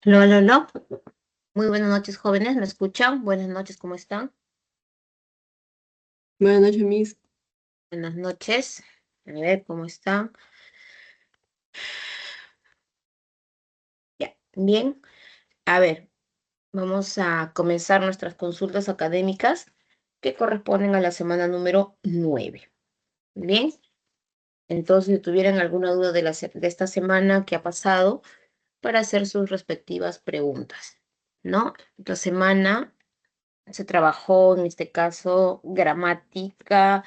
No. Muy buenas noches, jóvenes. ¿Me escuchan? Buenas noches, ¿cómo están? Buenas noches, Miss. Buenas noches. A ver, ¿cómo están? Ya, bien. A ver, vamos a comenzar nuestras consultas académicas que corresponden a la semana número 9. Bien. Entonces, si tuvieran alguna duda de esta semana que ha pasado, para hacer sus respectivas preguntas, ¿no? Esta semana se trabajó, en este caso, narrativa,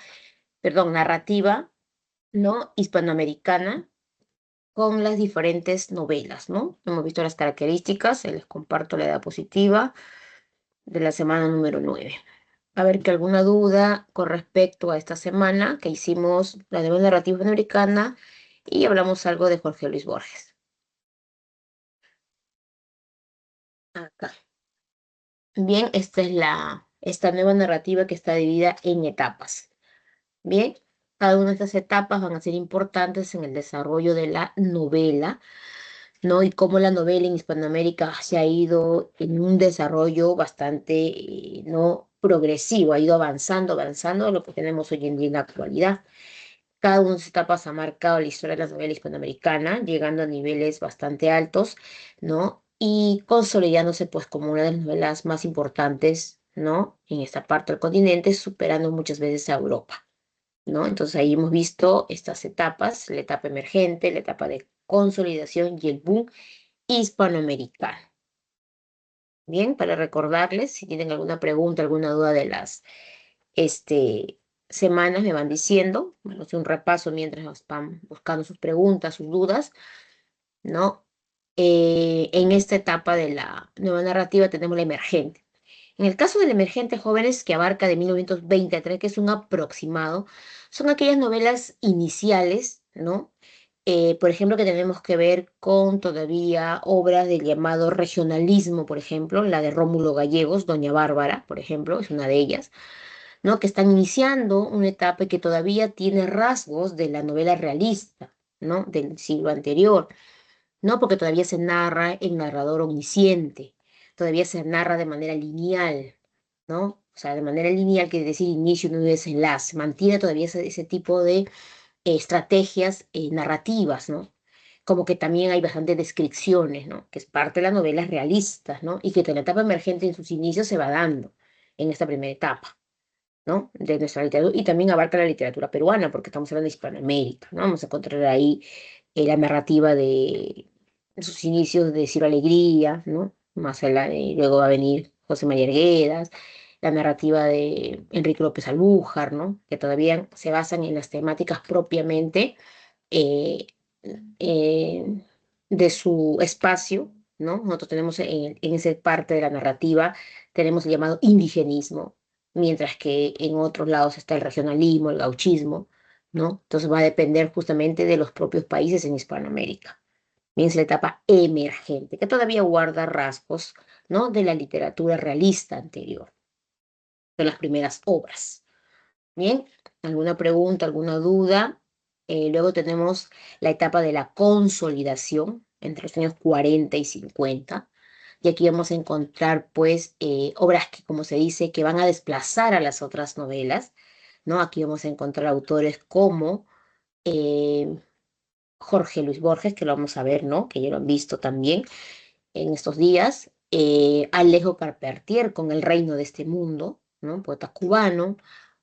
¿no? Hispanoamericana con las diferentes novelas, ¿no? Hemos visto las características, les comparto la diapositiva de la semana número 9. A ver, que alguna duda con respecto a esta semana que hicimos la novela narrativa hispanoamericana y hablamos algo de Jorge Luis Borges. Acá. Bien, esta nueva narrativa que está dividida en etapas. Bien, cada una de estas etapas van a ser importantes en el desarrollo de la novela, ¿no? Y cómo la novela en Hispanoamérica se ha ido en un desarrollo bastante, ¿no? Progresivo, ha ido avanzando a lo que tenemos hoy en día en la actualidad. Cada una de esas etapas ha marcado la historia de la novela hispanoamericana, llegando a niveles bastante altos, ¿no? Y consolidándose pues como una de las novelas más importantes, ¿no? En esta parte del continente, superando muchas veces a Europa, ¿no? Entonces ahí hemos visto estas etapas, la etapa emergente, la etapa de consolidación y el boom hispanoamericano. Bien, para recordarles, si tienen alguna pregunta, alguna duda de las este, semanas, me van diciendo. Bueno, hace un repaso mientras van buscando sus preguntas, sus dudas, ¿no? En esta etapa de la nueva narrativa tenemos la emergente. En el caso del emergente jóvenes, que abarca de 1920 a 1923, que es un aproximado, son aquellas novelas iniciales, ¿no? Por ejemplo, que tenemos que ver con todavía obras del llamado regionalismo, por ejemplo, la de Rómulo Gallegos, Doña Bárbara, por ejemplo, es una de ellas, ¿no? Que están iniciando una etapa que todavía tiene rasgos de la novela realista, ¿no? Del siglo anterior, ¿no? Porque todavía se narra el narrador omnisciente, todavía se narra de manera lineal, ¿no? O sea, de manera lineal quiere decir inicio, nudo y desenlace, mantiene todavía ese tipo de estrategias narrativas, ¿no? Como que también hay bastantes descripciones, ¿no? Que es parte de las novelas realistas, ¿no? Y que en la etapa emergente en sus inicios se va dando en esta primera etapa, ¿no? De nuestra literatura, y también abarca la literatura peruana, porque estamos hablando de Hispanoamérica, ¿no? Vamos a encontrar ahí la narrativa de sus inicios de Ciro Alegría, ¿no? Luego va a venir José María Arguedas, la narrativa de Enrique López Alújar, ¿no? Que todavía se basan en las temáticas propiamente eh, eh, de su espacio, ¿no? Nosotros tenemos en esa parte de la narrativa, tenemos el llamado indigenismo, mientras que en otros lados está el regionalismo, el gauchismo, ¿no? Entonces va a depender justamente de los propios países en Hispanoamérica. Bien, es la etapa emergente, que todavía guarda rasgos, ¿no? De la literatura realista anterior, de las primeras obras. Bien, ¿alguna pregunta, alguna duda? Luego tenemos la etapa de la consolidación entre los años 40 y 50. Y aquí vamos a encontrar, pues, obras que, como se dice, que van a desplazar a las otras novelas, ¿no? Aquí vamos a encontrar autores como eh, Jorge Luis Borges, que lo vamos a ver, ¿no? Que ya lo han visto también en estos días. Alejo Carpentier con El reino de este mundo, ¿no? Poeta cubano.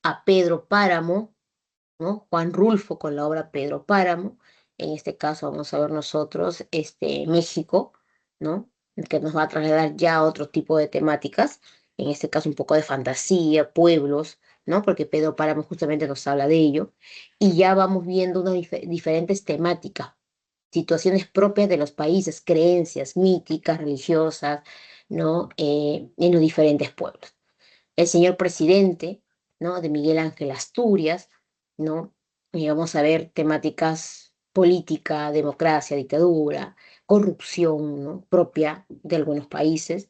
A Pedro Páramo, ¿no? Juan Rulfo con la obra Pedro Páramo. En este caso vamos a ver nosotros México, ¿no? Que nos va a trasladar ya a otro tipo de temáticas, en este caso un poco de fantasía, pueblos, ¿no? Porque Pedro Páramo justamente nos habla de ello. Y ya vamos viendo unas diferentes temáticas, situaciones propias de los países, creencias míticas, religiosas, ¿no? En los diferentes pueblos. El señor presidente, ¿no? De Miguel Ángel Asturias, ¿no? Y vamos a ver temáticas política, democracia, dictadura, corrupción, ¿no? Propia de algunos países,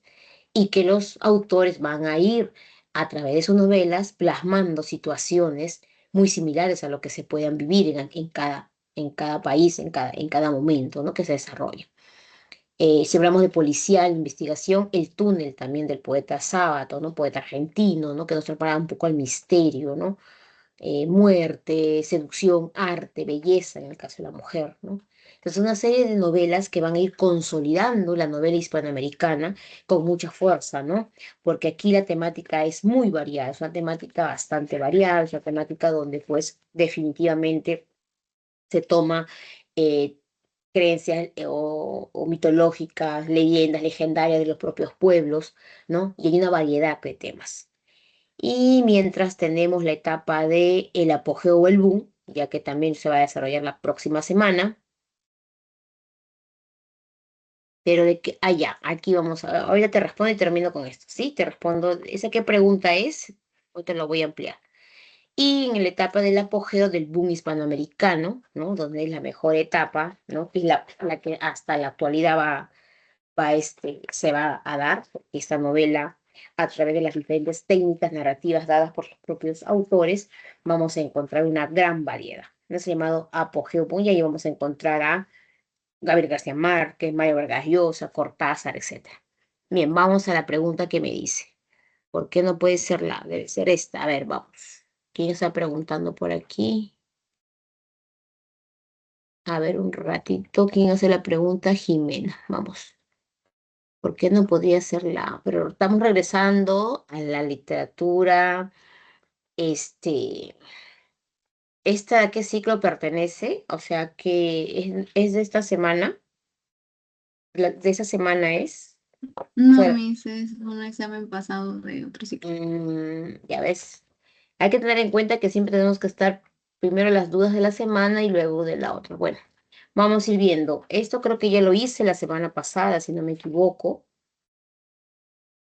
y que los autores van a ir a través de sus novelas plasmando situaciones muy similares a lo que se puedan vivir en cada país, en cada momento, ¿no? Que se desarrolla. Si hablamos de policial, investigación, el túnel también del poeta Sábato, ¿no? Poeta argentino, ¿no? Que nos prepara un poco al misterio, ¿no? Muerte, seducción, arte, belleza, en el caso de la mujer, ¿no? Entonces, una serie de novelas que van a ir consolidando la novela hispanoamericana con mucha fuerza, ¿no? Porque aquí la temática es muy variada, es una temática bastante variada, es una temática donde, pues, definitivamente se toma eh, creencias o mitológicas, leyendas legendarias de los propios pueblos, ¿no? Y hay una variedad de temas. Y mientras tenemos la etapa de el apogeo o el boom, ya que también se va a desarrollar la próxima semana, pero de que, ya, aquí vamos a, ahorita te respondo y termino con esto, ¿sí? Te respondo, ¿esa qué pregunta es? Hoy te lo voy a ampliar. Y en la etapa del apogeo del boom hispanoamericano, ¿no? Donde es la mejor etapa, ¿no? Que es la que hasta la actualidad se va a dar, porque esta novela, a través de las diferentes técnicas narrativas dadas por los propios autores, vamos a encontrar una gran variedad. No es llamado Apogeo Boom, y ahí vamos a encontrar a Gabriel García Márquez, Mario Vargas Llosa, Cortázar, etcétera. Bien, vamos a la pregunta que me dice. ¿Por qué no puede ser la? Debe ser esta. A ver, vamos. ¿Quién está preguntando por aquí? A ver, un ratito. ¿Quién hace la pregunta? Jimena. Vamos. ¿Por qué no podría ser la? Pero estamos regresando a la literatura. Este, ¿Esta a qué ciclo pertenece? O sea, que es de esta semana. De esa semana es. No, Fuera. Miss, es un examen pasado de otro ciclo. Ya ves. Hay que tener en cuenta que siempre tenemos que estar primero las dudas de la semana y luego de la otra. Bueno, vamos a ir viendo. Esto creo que ya lo hice la semana pasada, si no me equivoco.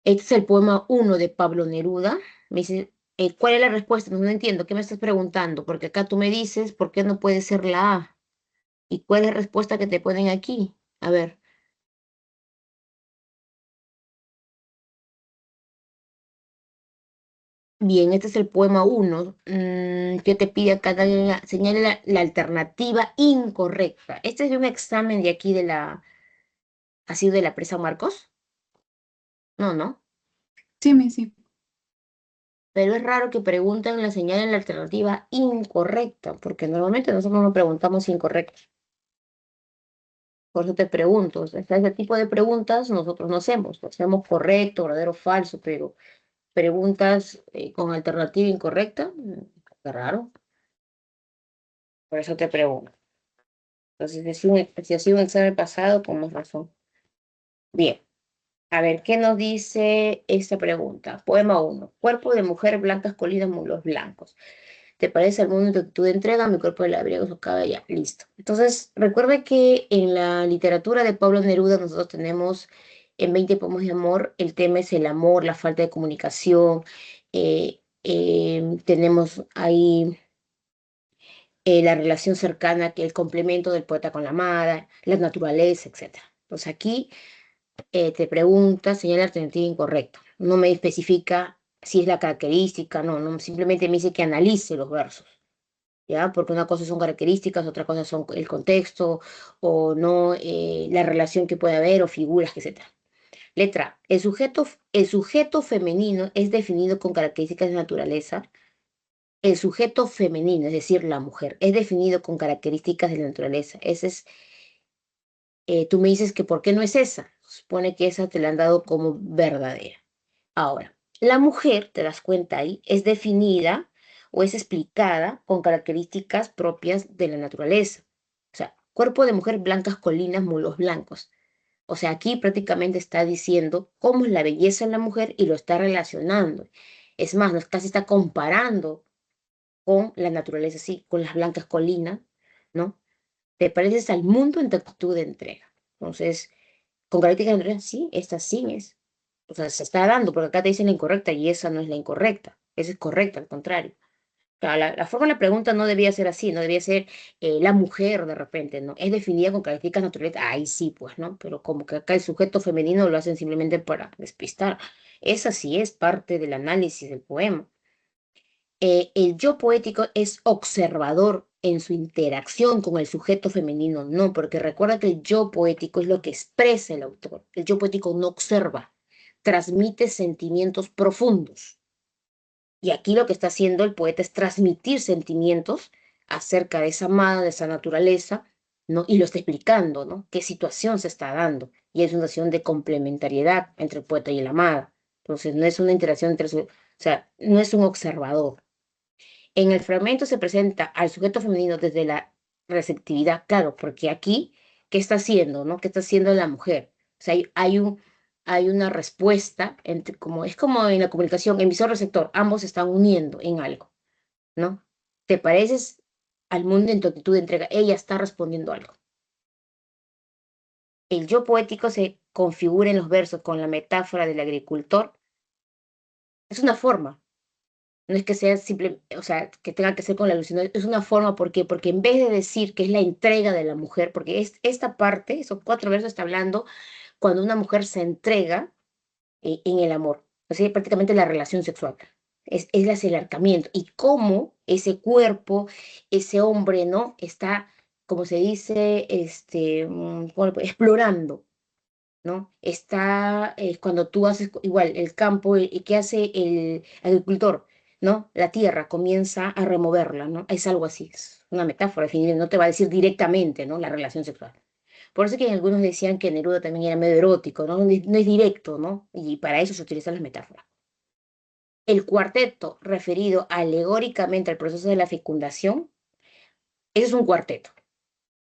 Este es el poema uno de Pablo Neruda. Me dice, ¿cuál es la respuesta? No, no entiendo, ¿qué me estás preguntando? Porque acá tú me dices, ¿por qué no puede ser la A? ¿Y cuál es la respuesta que te ponen aquí? A ver, bien, este es el poema uno. ¿Qué te pide acá? Señale la alternativa incorrecta. Este es de un examen de aquí ¿ha sido de la presa Marcos? No, no. Sí, Miss, sí. Pero es raro que pregunten la señal en la alternativa incorrecta, porque normalmente nosotros no preguntamos incorrecto. Por eso te pregunto, o sea, ese tipo de preguntas nosotros no hacemos, hacemos correcto, verdadero, falso, pero preguntas con alternativa incorrecta, qué raro. Por eso te pregunto. Entonces, si ha sido un examen pasado, con más razón. Bien, a ver, ¿qué nos dice esta pregunta? Poema uno. Cuerpo de mujer, blancas colinas, mulos blancos. ¿Te parece al mundo que tú de entrega? Mi cuerpo de labriego socava ya, listo. Entonces, recuerda que en la literatura de Pablo Neruda nosotros tenemos en 20 poemas de amor, el tema es el amor, la falta de comunicación, tenemos ahí la relación cercana, que el complemento del poeta con la amada, la naturaleza, etcétera. Pues aquí te pregunta, señala la alternativa incorrecta. No me especifica si es la característica, no, no, simplemente me dice que analice los versos. ¿Ya? Porque una cosa son características, otra cosa son el contexto o no, la relación que puede haber o figuras, etcétera. Letra A. El sujeto femenino es definido con características de naturaleza. El sujeto femenino, es decir, la mujer, es definido con características de la naturaleza. Tú me dices que ¿por qué no es esa? Supone que esa te la han dado como verdadera. Ahora, la mujer, te das cuenta ahí, es definida o es explicada con características propias de la naturaleza. O sea, cuerpo de mujer, blancas colinas, mulos blancos. O sea, aquí prácticamente está diciendo cómo es la belleza en la mujer y lo está relacionando. Es más, nos casi está comparando con la naturaleza, sí, con las blancas colinas, ¿no? Te pareces al mundo en tu actitud de entrega. Entonces, con características naturales, sí, esta sí es. O sea, se está dando, porque acá te dicen la incorrecta y esa no es la incorrecta. Esa es correcta, al contrario. Claro, la forma de la pregunta no debía ser así, no debía ser la mujer de repente, ¿no? Es definida con características naturales. Ahí sí, pues, ¿no? Pero como que acá el sujeto femenino lo hacen simplemente para despistar. Esa sí es parte del análisis del poema. El yo poético es observador en su interacción con el sujeto femenino, no, porque recuerda que el yo poético es lo que expresa el autor. El yo poético no observa, transmite sentimientos profundos. Y aquí lo que está haciendo el poeta es transmitir sentimientos acerca de esa amada, de esa naturaleza, ¿no? Y lo está explicando, ¿no? ¿Qué situación se está dando? Y es una situación de complementariedad entre el poeta y la amada. Entonces, no es una interacción entre o sea, no es un observador. En el fragmento se presenta al sujeto femenino desde la receptividad, claro, porque aquí, ¿qué está haciendo, no? ¿Qué está haciendo la mujer? O sea, hay una respuesta, entre, como, es como en la comunicación, emisor-receptor, ambos se están uniendo en algo, ¿no? Te pareces al mundo en tu actitud de entrega, ella está respondiendo algo. El yo poético se configura en los versos con la metáfora del agricultor, es una forma. No es que sea simple, o sea, que tenga que ser con la alusión, es una forma, ¿por qué? Porque en vez de decir que es la entrega de la mujer, porque esta parte, esos 4 versos está hablando cuando una mujer se entrega en el amor, o sea, prácticamente la relación sexual, es el acercamiento, y cómo ese cuerpo, ese hombre, ¿no? Está, como se dice, bueno, pues, explorando, ¿no? Está cuando tú haces igual el campo, y ¿qué hace el agricultor? ¿No? La tierra comienza a removerla, ¿no? Es algo así, es una metáfora, definitiva, no te va a decir directamente, ¿no? La relación sexual. Por eso que algunos decían que Neruda también era medio erótico, ¿no? No es directo, ¿no? Y para eso se utilizan las metáforas. El cuarteto, referido alegóricamente al proceso de la fecundación, ese es un cuarteto.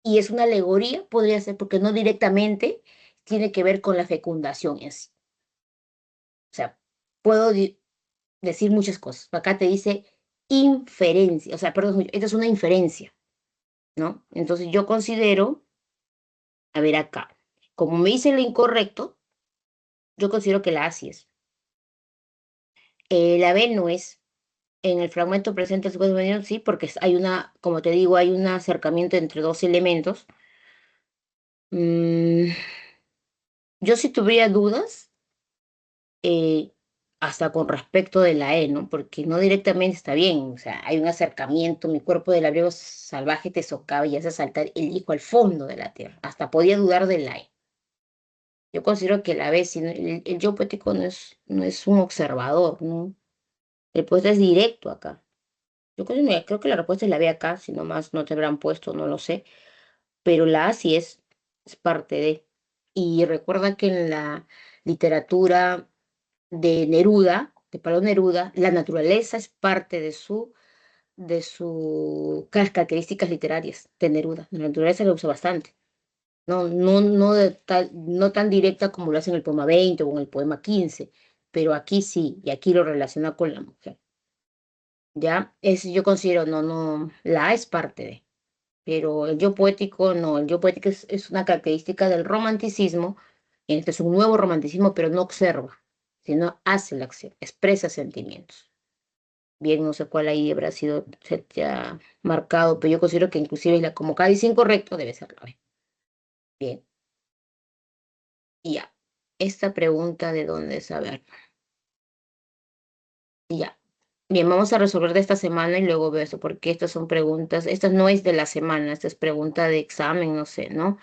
Y es una alegoría, podría ser, porque no directamente tiene que ver con la fecundación en sí. O sea, puedo decir muchas cosas. Acá te dice inferencia, o sea, perdón, esta es una inferencia, ¿no? Entonces yo considero, a ver acá, como me dice lo incorrecto, yo considero que la A sí es. La B no es. En el fragmento presente el sujeto femenino, sí, porque hay una, como te digo, hay un acercamiento entre dos elementos. Mm, yo sí tuviera dudas, eh, hasta con respecto de la E, ¿no? Porque no directamente está bien, o sea, hay un acercamiento, mi cuerpo del abrigo salvaje te socava y hace saltar el hijo al fondo de la tierra. Hasta podía dudar de la E. Yo considero que la B, si el yo poético no es un observador, ¿no? El poeta es directo acá. Yo creo, mira, creo que la respuesta es la B acá, si nomás no te habrán puesto, no lo sé, pero la A sí es parte de. Y recuerda que en la literatura de Neruda, de Pablo Neruda, la naturaleza es parte de sus características literarias de Neruda. La naturaleza lo usa bastante. No, no, no tan directa como lo hace en el poema 20 o en el poema 15, pero aquí sí, y aquí lo relaciona con la mujer. ¿Ya? Yo considero, no, no, la A es parte de. Pero el yo poético no, el yo poético es una característica del romanticismo, y este es un nuevo romanticismo, pero no observa, sino hace la acción, expresa sentimientos. Bien, no sé cuál ahí habrá sido, se te ha marcado, pero yo considero que inclusive como acá dice incorrecto, debe ser la B. Bien, y ya. Esta pregunta de dónde es, a ver, y ya. Bien, vamos a resolver de esta semana y luego veo eso, porque estas son preguntas, esta no es de la semana, esta es pregunta de examen, no sé, ¿no?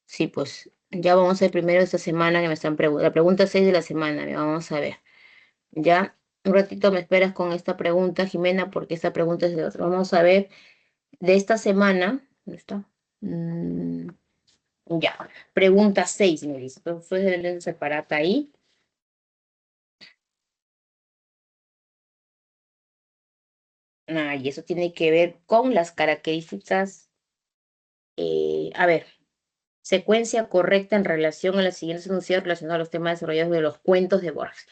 Sí, pues ya vamos a ver primero esta semana que me están preguntando. La pregunta 6 de la semana, vamos a ver. Ya, un ratito me esperas con esta pregunta, Jimena, porque esta pregunta es de otra. Vamos a ver de esta semana. ¿Dónde está? Mm, ya, pregunta 6 me dice. Entonces deben separata ahí. Ah, y eso tiene que ver con las características. A ver, secuencia correcta en relación a las siguientes enunciados relacionados a los temas desarrollados de los cuentos de Borges.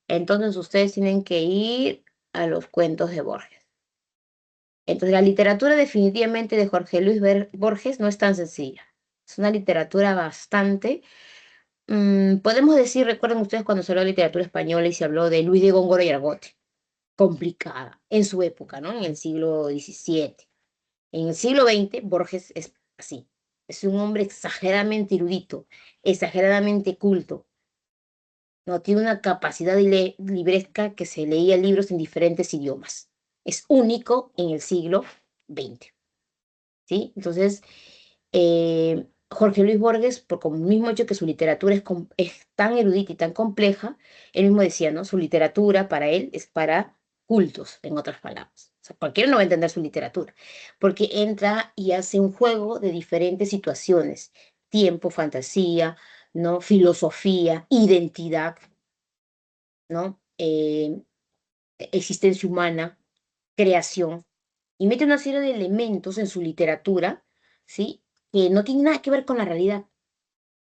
Entonces ustedes tienen que ir a los cuentos de Borges. Entonces la literatura definitivamente de Jorge Luis Borges no es tan sencilla. Es una literatura bastante, podemos decir, recuerden ustedes cuando se habló de literatura española y se habló de Luis de Góngora y Argote, complicada en su época, ¿no? En el siglo XVII. En el siglo XX, Borges es así. Es un hombre exageradamente erudito, exageradamente culto. No tiene una capacidad libresca que se leía libros en diferentes idiomas. Es único en el siglo XX. ¿sí? Entonces, Jorge Luis Borges, por como el mismo hecho que su literatura es tan erudita y tan compleja, él mismo decía, ¿no? Su literatura para él es para cultos, en otras palabras. O sea, cualquiera no va a entender su literatura, porque entra y hace un juego de diferentes situaciones, tiempo, fantasía, ¿no? Filosofía, identidad, ¿no? Existencia humana, creación, y mete una serie de elementos en su literatura, ¿sí? Que no tiene nada que ver con la realidad.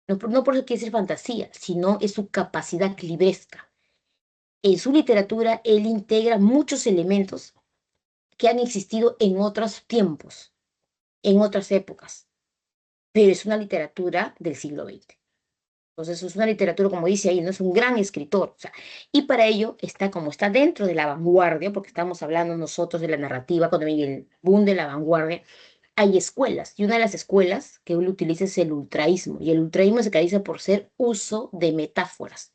No, no por eso quiere ser fantasía, sino es su capacidad libresca. En su literatura, él integra muchos elementos que han existido en otros tiempos, en otras épocas, pero es una literatura del siglo XX. Entonces es una literatura, como dice ahí, no es un gran escritor. O sea, y para ello está como está dentro de la vanguardia, porque estamos hablando nosotros de la narrativa, cuando viene el boom de la vanguardia, hay escuelas. Y una de las escuelas que él utiliza es el ultraísmo. Y el ultraísmo se caracteriza por ser uso de metáforas.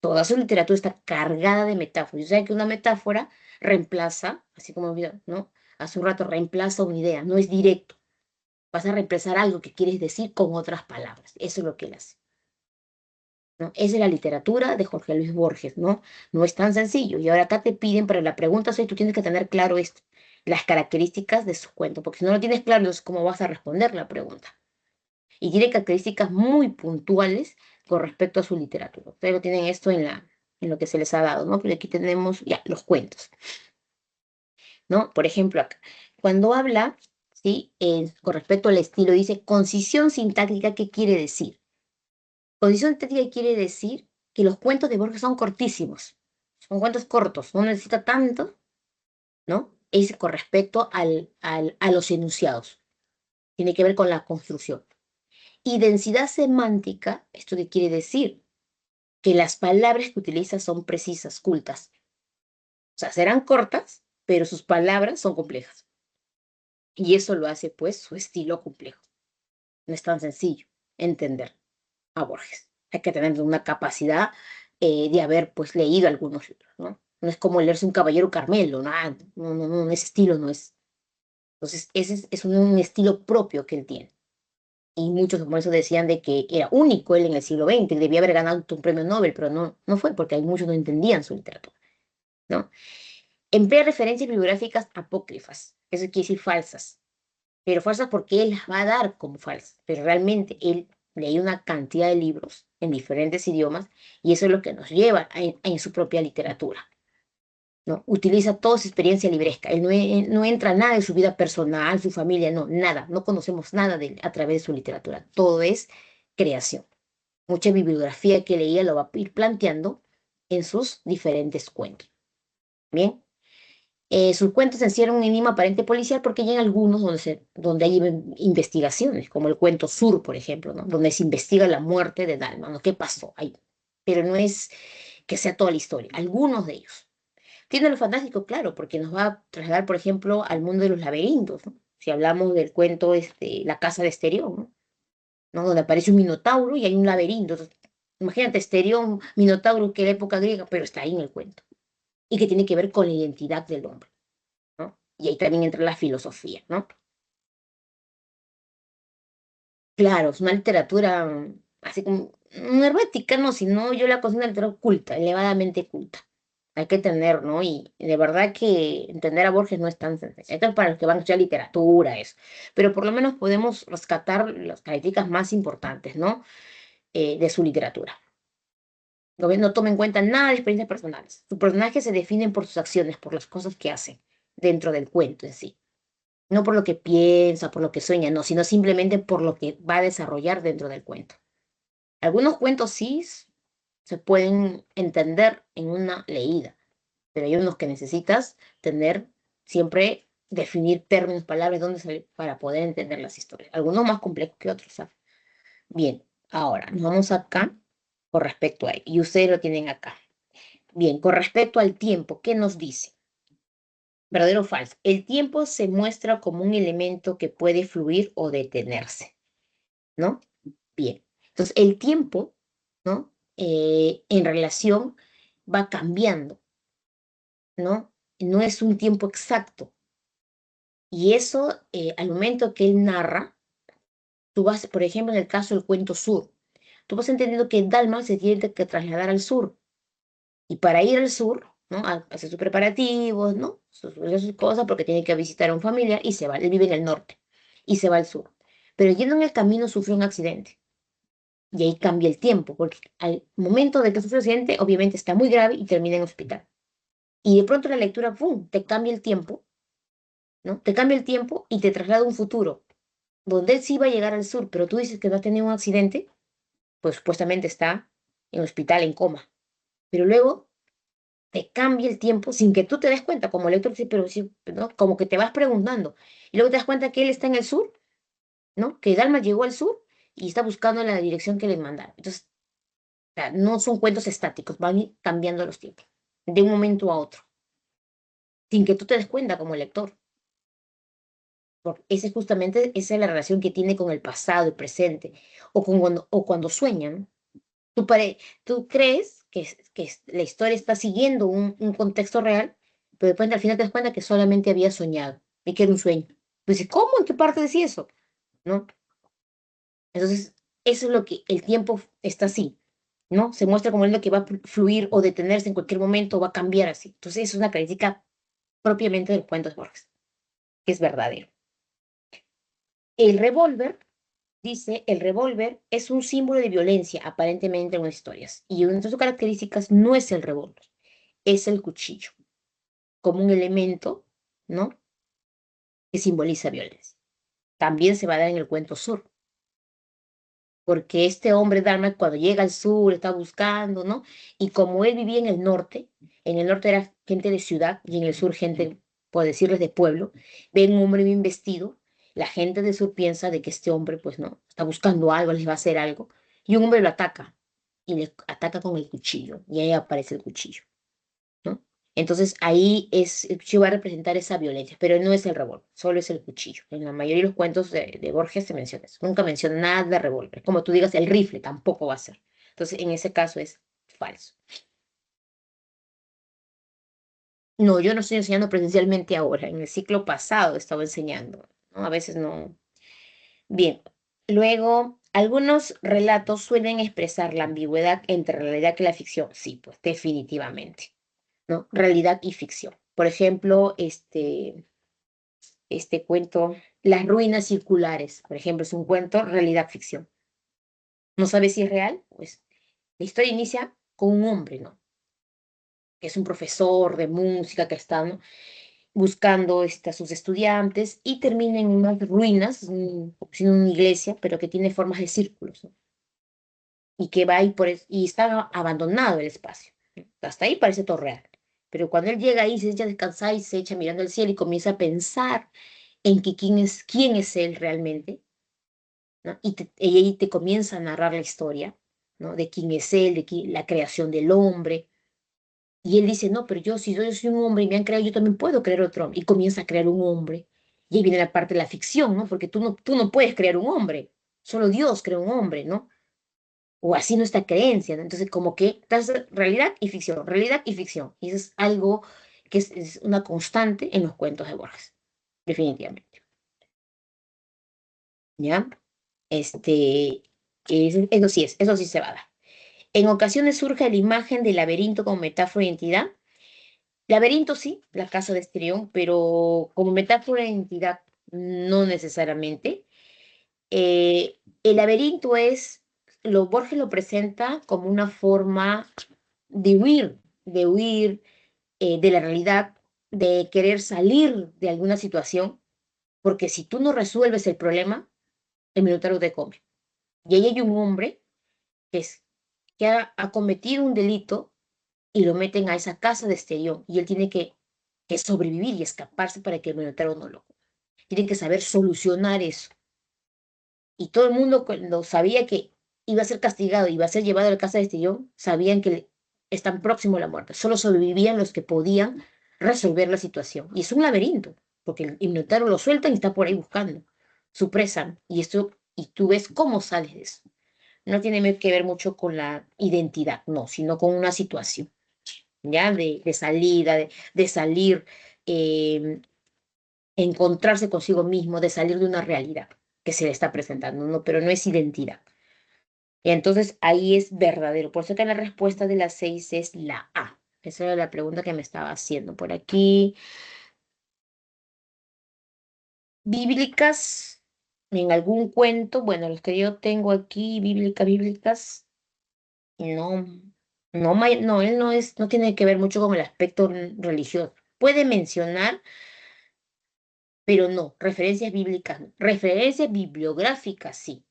Toda su literatura está cargada de metáforas. Y saben que una metáfora reemplaza, así como ¿no? Hace un rato reemplaza una idea, no es directo. Vas a reemplazar algo que quieres decir con otras palabras. Eso es lo que él hace. ¿No? Esa es la literatura de Jorge Luis Borges, ¿no? No es tan sencillo. Y ahora acá te piden, pero la pregunta es, tú tienes que tener claro esto, las características de su cuento, porque si no lo tienes claro, entonces ¿cómo vas a responder la pregunta? Y tiene características muy puntuales con respecto a su literatura. Ustedes lo tienen esto en lo que se les ha dado, ¿no? Pero aquí tenemos ya los cuentos, ¿no? Por ejemplo, acá, cuando habla, ¿sí? Con respecto al estilo, dice concisión sintáctica, ¿qué quiere decir? Condición estética quiere decir que los cuentos de Borges son cortísimos, son cuentos cortos, no necesita tanto, ¿no? Es con respecto a los enunciados, tiene que ver con la construcción. Y densidad semántica, ¿esto qué quiere decir? Que las palabras que utiliza son precisas, cultas. O sea, serán cortas, pero sus palabras son complejas. Y eso lo hace, pues, su estilo complejo. No es tan sencillo entender a Borges. Hay que tener una capacidad de haber pues leído algunos libros, ¿no? No es como leerse un Caballero Carmelo, ¿no? No, no, no, ese estilo no es. Entonces, ese es un estilo propio que él tiene. Y muchos por eso decían de que era único él en el siglo XX, que debía haber ganado un premio Nobel, pero no, no fue porque hay muchos no entendían su literatura, ¿no? Emplea referencias bibliográficas apócrifas, eso quiere decir falsas, pero falsas porque él las va a dar como falsas, pero realmente él leía una cantidad de libros en diferentes idiomas y eso es lo que nos lleva en su propia literatura, ¿no? Utiliza toda su experiencia libresca, él no entra nada de su vida personal, su familia, no, nada, no conocemos nada de él a través de su literatura, todo es creación. Mucha bibliografía que leía lo va a ir planteando en sus diferentes cuentos. Bien. Sus cuentos encierran un enigma aparente policial porque hay en algunos donde hay investigaciones, como el cuento Sur, por ejemplo, ¿no? Donde se investiga la muerte de Dalma, ¿no? ¿Qué pasó ahí? Pero no es que sea toda la historia, algunos de ellos. Tiene lo fantástico, claro, porque nos va a trasladar, por ejemplo, al mundo de los laberintos, ¿no? Si hablamos del cuento La casa de Esterión, ¿no? ¿No? Donde aparece un minotauro y hay un laberinto. Entonces, imagínate, Esterión, minotauro, que era época griega, pero está ahí en el cuento. Y que tiene que ver con la identidad del hombre. ¿No? Y ahí también entra la filosofía, ¿no? Claro, es una literatura así como, no hermética, no, sino yo la considero una literatura culta, elevadamente culta. Hay que tener, ¿no? Y de verdad que entender a Borges no es tan sencillo. Esto es para los que van a estudiar literatura, eso. Pero por lo menos podemos rescatar las características más importantes, ¿no? De su literatura. No toma en cuenta nada de experiencias personales. Sus personajes se definen por sus acciones, por las cosas que hacen dentro del cuento en sí. No por lo que piensa, por lo que sueña, no, sino simplemente por lo que va a desarrollar dentro del cuento. Algunos cuentos sí se pueden entender en una leída, pero hay unos que necesitas tener siempre, definir términos, palabras, dónde salir para poder entender las historias. Algunos más complejos que otros, ¿sabes? Bien, ahora nos vamos acá con respecto a ello, y ustedes lo tienen acá. Bien, con respecto al tiempo, ¿qué nos dice? ¿Verdadero o falso? El tiempo se muestra como un elemento que puede fluir o detenerse, ¿no? Bien. Entonces, el tiempo, ¿no? En relación va cambiando, ¿no? No es un tiempo exacto, Y eso, al momento que él narra, tú vas, por ejemplo, en el caso del cuento sur, tú vas entendiendo que Dalma se tiene que trasladar al sur. Y para ir al sur, ¿no? Hace sus preparativos, ¿no? Sus cosas porque tiene que visitar a un familiar y se va. Él vive en el norte y se va al sur. Pero yendo en el camino sufre un accidente. Y ahí cambia el tiempo, porque al momento de que sufre el accidente, obviamente está muy grave y termina en hospital. Y de pronto la lectura, ¡pum!, te cambia el tiempo, ¿no? Te cambia el tiempo y te traslada a un futuro, donde él sí va a llegar al sur, pero tú dices que no ha tenido un accidente, pues supuestamente está en hospital, en coma. Pero luego te cambia el tiempo sin que tú te des cuenta, como lector, sí, pero sí, ¿no? Como que te vas preguntando. Y luego te das cuenta que él está en el sur, ¿no? Que Dalma llegó al sur y está buscando la dirección que le mandaron. Entonces, o sea, no son cuentos estáticos, van cambiando los tiempos, de un momento a otro, sin que tú te des cuenta como lector. Porque esa es justamente esa es la relación que tiene con el pasado, el presente, o cuando sueñan. Tú crees que la historia está siguiendo un contexto real, pero después al final te das cuenta que solamente había soñado y que era un sueño. Pues dices, ¿cómo? ¿En qué parte decía eso? ¿No? Entonces, eso es lo que el tiempo está así, ¿no? Se muestra como algo que va a fluir o detenerse en cualquier momento o va a cambiar así. Entonces, eso es una característica propiamente del cuento de Borges, que es verdadero. El revólver, dice, el revólver es un símbolo de violencia, aparentemente en las historias, y una de sus características no es el revólver, es el cuchillo, como un elemento, ¿no? Que simboliza violencia. También se va a dar en el cuento sur, porque este hombre Dharma cuando llega al sur está buscando, ¿no? Y como él vivía en el norte era gente de ciudad y en el sur gente, por decirles, de pueblo, ven un hombre bien vestido, la gente del sur piensa de que este hombre, pues no, está buscando algo, les va a hacer algo, y un hombre lo ataca, y le ataca con el cuchillo, y ahí aparece el cuchillo. ¿No? Entonces ahí el cuchillo va a representar esa violencia, pero no es el revólver, solo es el cuchillo. En la mayoría de los cuentos de Borges se menciona eso. Nunca menciona nada de revólver. Como tú digas, el rifle tampoco va a ser. Entonces en ese caso es falso. No, yo no estoy enseñando presencialmente ahora. En el ciclo pasado estaba enseñando, ¿no? A veces no. Bien. Luego, algunos relatos suelen expresar la ambigüedad entre la realidad y la ficción. Sí, pues definitivamente. ¿No? Realidad y ficción. Por ejemplo, este cuento, Las ruinas circulares, por ejemplo, es un cuento realidad-ficción. No sabes si es real, pues la historia inicia con un hombre, ¿no? Que es un profesor de música que está, ¿no? Buscando a sus estudiantes y termina en unas ruinas, sin una iglesia, pero que tiene formas de círculos, ¿no? Y que va ahí y está abandonado el espacio. ¿No? Hasta ahí parece todo real. Pero cuando él llega ahí, se echa a descansar y se echa mirando al cielo y comienza a pensar en que quién es él realmente, ¿no? Y ahí te comienza a narrar la historia, ¿no? De quién es él, la creación del hombre. Y él dice, no, pero yo soy un hombre y me han creado, yo también puedo crear otro hombre. Y comienza a crear un hombre. Y ahí viene la parte de la ficción, ¿no? Porque tú no puedes crear un hombre. Solo Dios crea un hombre, ¿no? O así nuestra creencia, ¿no? Entonces, como que estás realidad y ficción, realidad y ficción. Y eso es algo que es una constante en los cuentos de Borges, definitivamente. ¿Ya? Este, eso sí se va a dar. En ocasiones surge la imagen del laberinto como metáfora de identidad. Laberinto sí, la casa de Esterión, pero como metáfora de identidad no necesariamente. El laberinto Borges lo presenta como una forma de huir de la realidad, de querer salir de alguna situación, porque si tú no resuelves el problema, el Minotauro te come. Y ahí hay un hombre que ha cometido un delito y lo meten a esa casa de Esterión y él tiene que sobrevivir y escaparse para que el Minotauro no lo coma. Tiene que saber solucionar eso. Y todo el mundo cuando sabía que iba a ser castigado, iba a ser llevado a la casa de Estillón, sabían que están próximos a la muerte. Solo sobrevivían los que podían resolver la situación. Y es un laberinto, porque el Minotauro lo sueltan y está por ahí buscando su presa. Y tú ves cómo sales de eso. No tiene que ver mucho con la identidad, no, sino con una situación, ¿ya? De salida, de salir eh, encontrarse consigo mismo, de salir de una realidad que se le está presentando, ¿no? Pero no es identidad. Y entonces ahí es verdadero. Por eso que la respuesta de las 6 es la A. Esa era la pregunta que me estaba haciendo por aquí. Bíblicas, en algún cuento, bueno, los que yo tengo aquí, bíblicas, no, no, él no es, no tiene que ver mucho con el aspecto religioso. Puede mencionar, pero no, referencias bíblicas, no. Referencias bibliográficas, sí.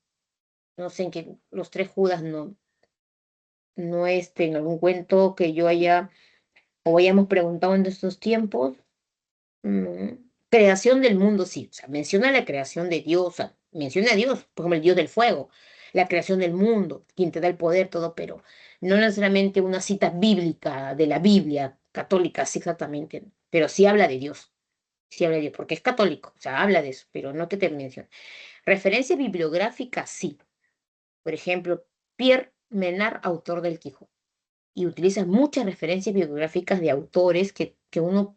No sé en qué, los tres Judas no, no en algún cuento que yo haya o hayamos preguntado en estos tiempos. No. Creación del mundo, sí. O sea, menciona la creación de Dios, o sea, menciona a Dios, por ejemplo, el Dios del fuego, la creación del mundo, quien te da el poder, todo, pero no necesariamente una cita bíblica de la Biblia católica, sí, exactamente, ¿no? Pero sí habla de Dios, porque es católico, o sea, habla de eso, pero no que te menciona. Referencia bibliográfica, sí. Por ejemplo, Pierre Menard, autor del Quijote, y utiliza muchas referencias bibliográficas de autores que uno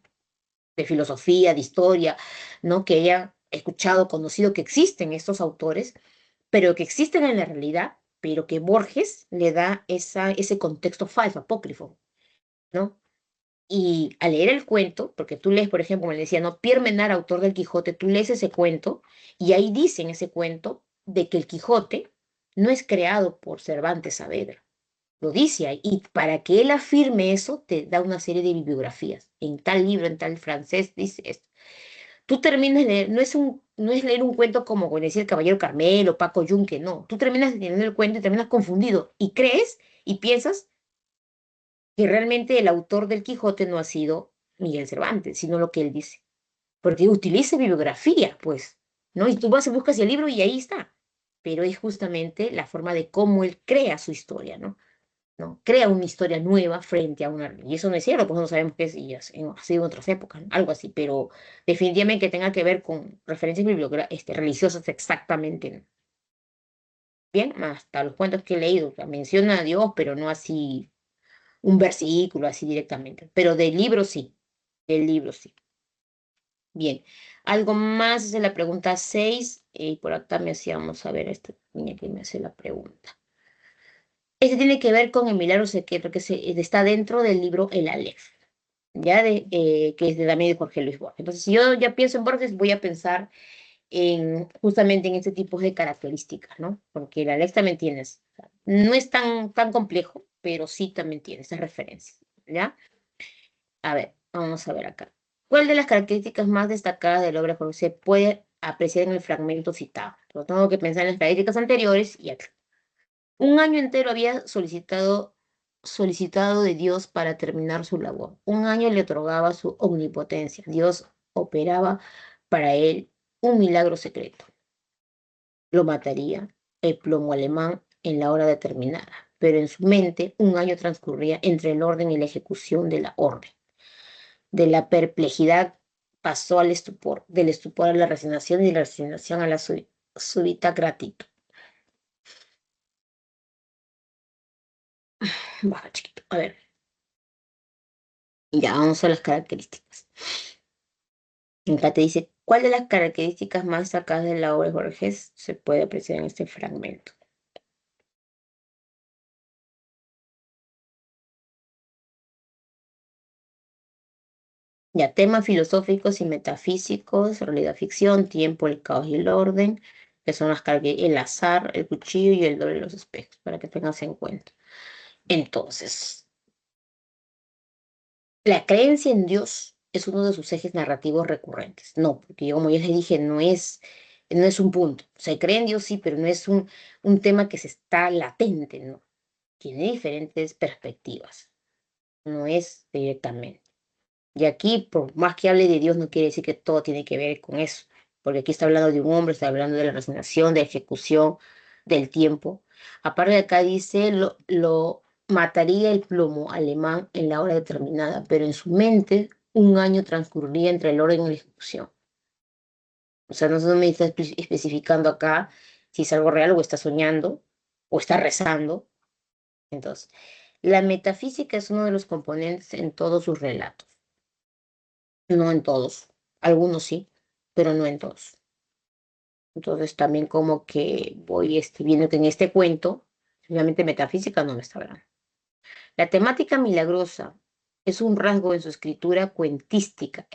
de filosofía, de historia, ¿no? Que haya escuchado, conocido que existen estos autores, pero que existen en la realidad, pero que Borges le da ese contexto falso, apócrifo, ¿no? Y al leer el cuento, porque tú lees, por ejemplo, como le decía, ¿no? Pierre Menard, autor del Quijote, tú lees ese cuento y ahí dice en ese cuento de que el Quijote no es creado por Cervantes Saavedra. Lo dice ahí. Y para que él afirme eso, te da una serie de bibliografías. En tal libro, en tal francés, dice esto. Tú terminas de leer, no es leer un cuento como decía el Caballero Carmelo, Paco Yunque, no. Tú terminas leyendo el cuento y terminas confundido y crees y piensas que realmente el autor del Quijote no ha sido Miguel Cervantes, sino lo que él dice. Porque utiliza bibliografía, pues, ¿no? Y tú vas y buscas el libro y ahí está. Pero es justamente la forma de cómo él crea su historia, ¿no? ¿No? Crea una historia nueva frente a una... Y eso no es cierto, pues no sabemos qué es, y ha sido en otras épocas, ¿no? Algo así, pero definitivamente que tenga que ver con referencias religiosas exactamente, ¿no? Bien, hasta los cuentos que he leído, o sea, menciona a Dios, pero no así un versículo, así directamente. Pero del libro sí. Bien, algo más es la pregunta 6 y por acá me hacíamos a ver, esta niña que me hace la pregunta. Este tiene que ver con el milagro secreto que está dentro del libro El Aleph. Que es de también de Jorge Luis Borges. Entonces, si yo ya pienso en Borges, voy a pensar en justamente en este tipo de características, ¿no? Porque el Alex también tienes, no es tan complejo, pero sí también tiene esas referencias, ¿ya? A ver, vamos a ver acá. ¿Cuál de las características más destacadas de la obra de Jorge se puede apreciar en el fragmento citado? Lo tengo que pensar en las características anteriores y acá. Un año entero había solicitado de Dios para terminar su labor. Un año le otorgaba su omnipotencia. Dios operaba para él un milagro secreto. Lo mataría el plomo alemán en la hora determinada, pero en su mente un año transcurría entre el orden y la ejecución de la orden. De la perplejidad pasó al estupor, del estupor a la resignación y de la resignación a la súbita gratitud. Baja, chiquito. A ver, ya vamos a las características. Acá te dice, ¿cuál de las características más destacadas de la obra de Borges se puede apreciar en este fragmento? Ya, temas filosóficos y metafísicos, realidad ficción, tiempo, el caos y el orden, que son las características, el azar, el cuchillo y el doble de los espejos, para que tengas en cuenta. Entonces, la creencia en Dios es uno de sus ejes narrativos recurrentes. No, porque yo, como ya les dije, no es un punto. O sea, cree en Dios sí, pero no es un tema que se está latente, ¿no? Tiene diferentes perspectivas, no es directamente. Y aquí, por más que hable de Dios, no quiere decir que todo tiene que ver con eso, porque aquí está hablando de un hombre, está hablando de la resignación, de la ejecución, del tiempo. Aparte de acá dice, lo mataría el plomo alemán en la hora determinada, pero en su mente un año transcurriría entre el orden y la ejecución. O sea, no me está especificando acá si es algo real o está soñando o está rezando. Entonces, la metafísica es uno de los componentes en todos sus relatos. No en todos, algunos sí. pero no en todos. Entonces también como que voy viendo que en este cuento, obviamente metafísica no me está hablando. La temática milagrosa es un rasgo en su escritura cuentística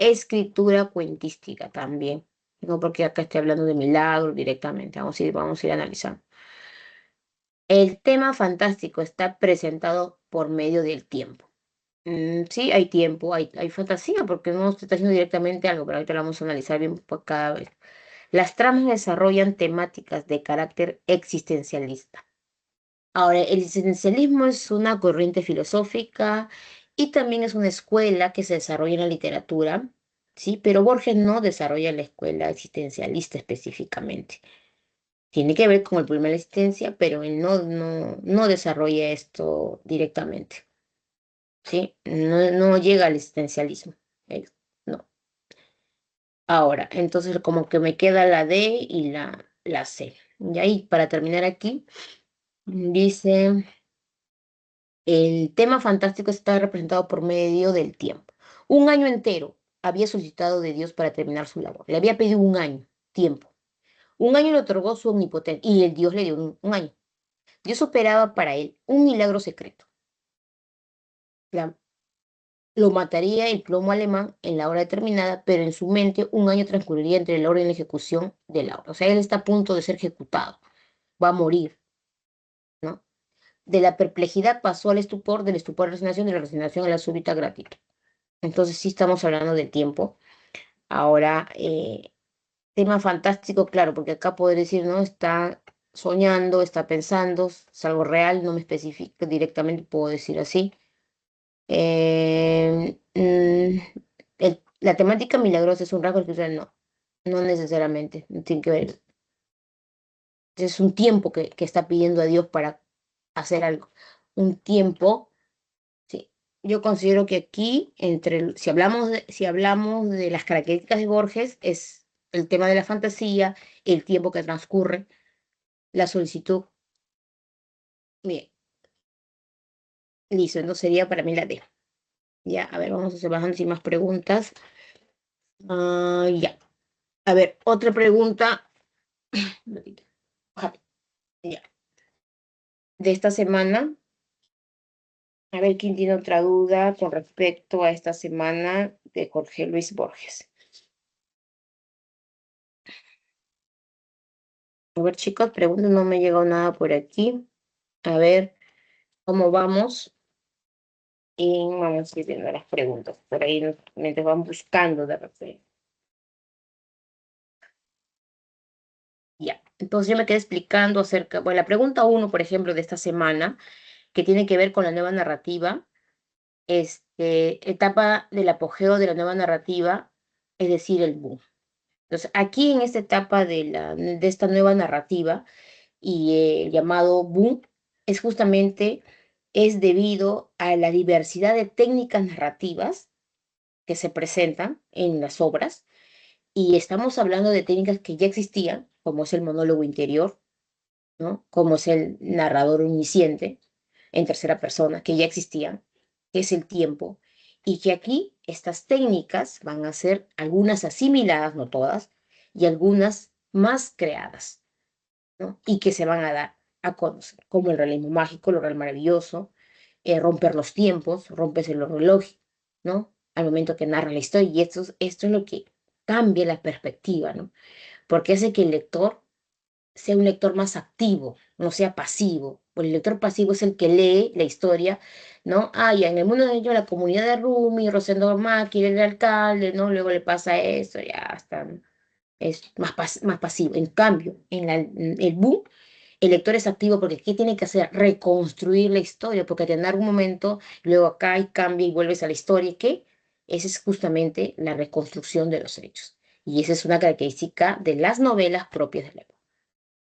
también. No porque acá esté hablando de milagros directamente, vamos a ir analizando. El tema fantástico está presentado por medio del tiempo. Sí, hay tiempo, hay fantasía, porque no se está haciendo directamente algo, pero ahorita lo vamos a analizar bien por cada vez. Las tramas desarrollan temáticas de carácter existencialista. Ahora, el existencialismo es una corriente filosófica y también es una escuela que se desarrolla en la literatura, ¿sí? Pero Borges no desarrolla la escuela existencialista específicamente. Tiene que ver con el problema de la existencia, pero él no desarrolla esto directamente, ¿sí? No llega al existencialismo. No. Ahora, entonces como que me queda la D y la C. Y ahí, para terminar aquí, dice... El tema fantástico está representado por medio del tiempo. Un año entero había solicitado de Dios para terminar su labor. Le había pedido un año, tiempo. Un año le otorgó su omnipotencia y el Dios le dio un año. Dios operaba para él un milagro secreto. La- lo mataría el plomo alemán en la hora determinada, pero en su mente un año transcurriría entre la orden y la ejecución de la obra. O sea, él está a punto de ser ejecutado, va a morir, ¿no? De la perplejidad pasó al estupor, del estupor a la resignación, de la resignación a la súbita gratitud. Entonces sí estamos hablando del tiempo. Ahora, tema fantástico, claro, porque acá poder decir, ¿no? Está soñando, está pensando, es algo real, no me especifica directamente, puedo decir así. La temática milagrosa es un rasgo espiritual, no necesariamente, no tiene que ver. Es un tiempo que está pidiendo a Dios para hacer algo. Un tiempo. Sí, yo considero que aquí, si hablamos de las características de Borges, es el tema de la fantasía, el tiempo que transcurre, la solicitud. Bien, listo, entonces sería para mí la D. Ya, a ver, vamos a hacer bajando sin más preguntas. Ya, a ver, otra pregunta. Un ratito. Bájate. Ya, de esta semana. A ver quién tiene otra duda con respecto a esta semana de Jorge Luis Borges. A ver, chicos, preguntas, no me ha llegado nada por aquí. A ver cómo vamos. Y vamos a ir viendo las preguntas. Por ahí mientras van buscando de repente. Ya. Entonces yo me quedé explicando acerca, bueno, la pregunta uno, por ejemplo, de esta semana, que tiene que ver con la nueva narrativa, etapa del apogeo de la nueva narrativa, es decir, el boom. Entonces, aquí en esta etapa de esta nueva narrativa y el llamado boom, es debido a la diversidad de técnicas narrativas que se presentan en las obras. Y estamos hablando de técnicas que ya existían, como es el monólogo interior, ¿no? Como es el narrador omnisciente en tercera persona, que ya existían, que es el tiempo, y que aquí estas técnicas van a ser algunas asimiladas, no todas, y algunas más creadas, ¿no? Y que se van a dar a conocer, como el realismo mágico, lo real maravilloso, romper los tiempos, rompes el reloj, ¿no? Al momento que narra la historia, y esto es lo que cambia la perspectiva, ¿no? Porque hace que el lector sea un lector más activo, no sea pasivo. Pues el lector pasivo es el que lee la historia, ¿no? Ah, ya en el mundo de ellos, la comunidad de Rumi, Rosendo Maki, el alcalde, ¿no? Luego le pasa eso, ya está, ¿no? Es más pasivo. En cambio, en el boom, el lector es activo porque ¿qué tiene que hacer? Reconstruir la historia, porque te en algún momento, luego acá y cambia y vuelves a la historia, ¿qué? Esa es justamente la reconstrucción de los hechos. Y esa es una característica de las novelas propias de la época,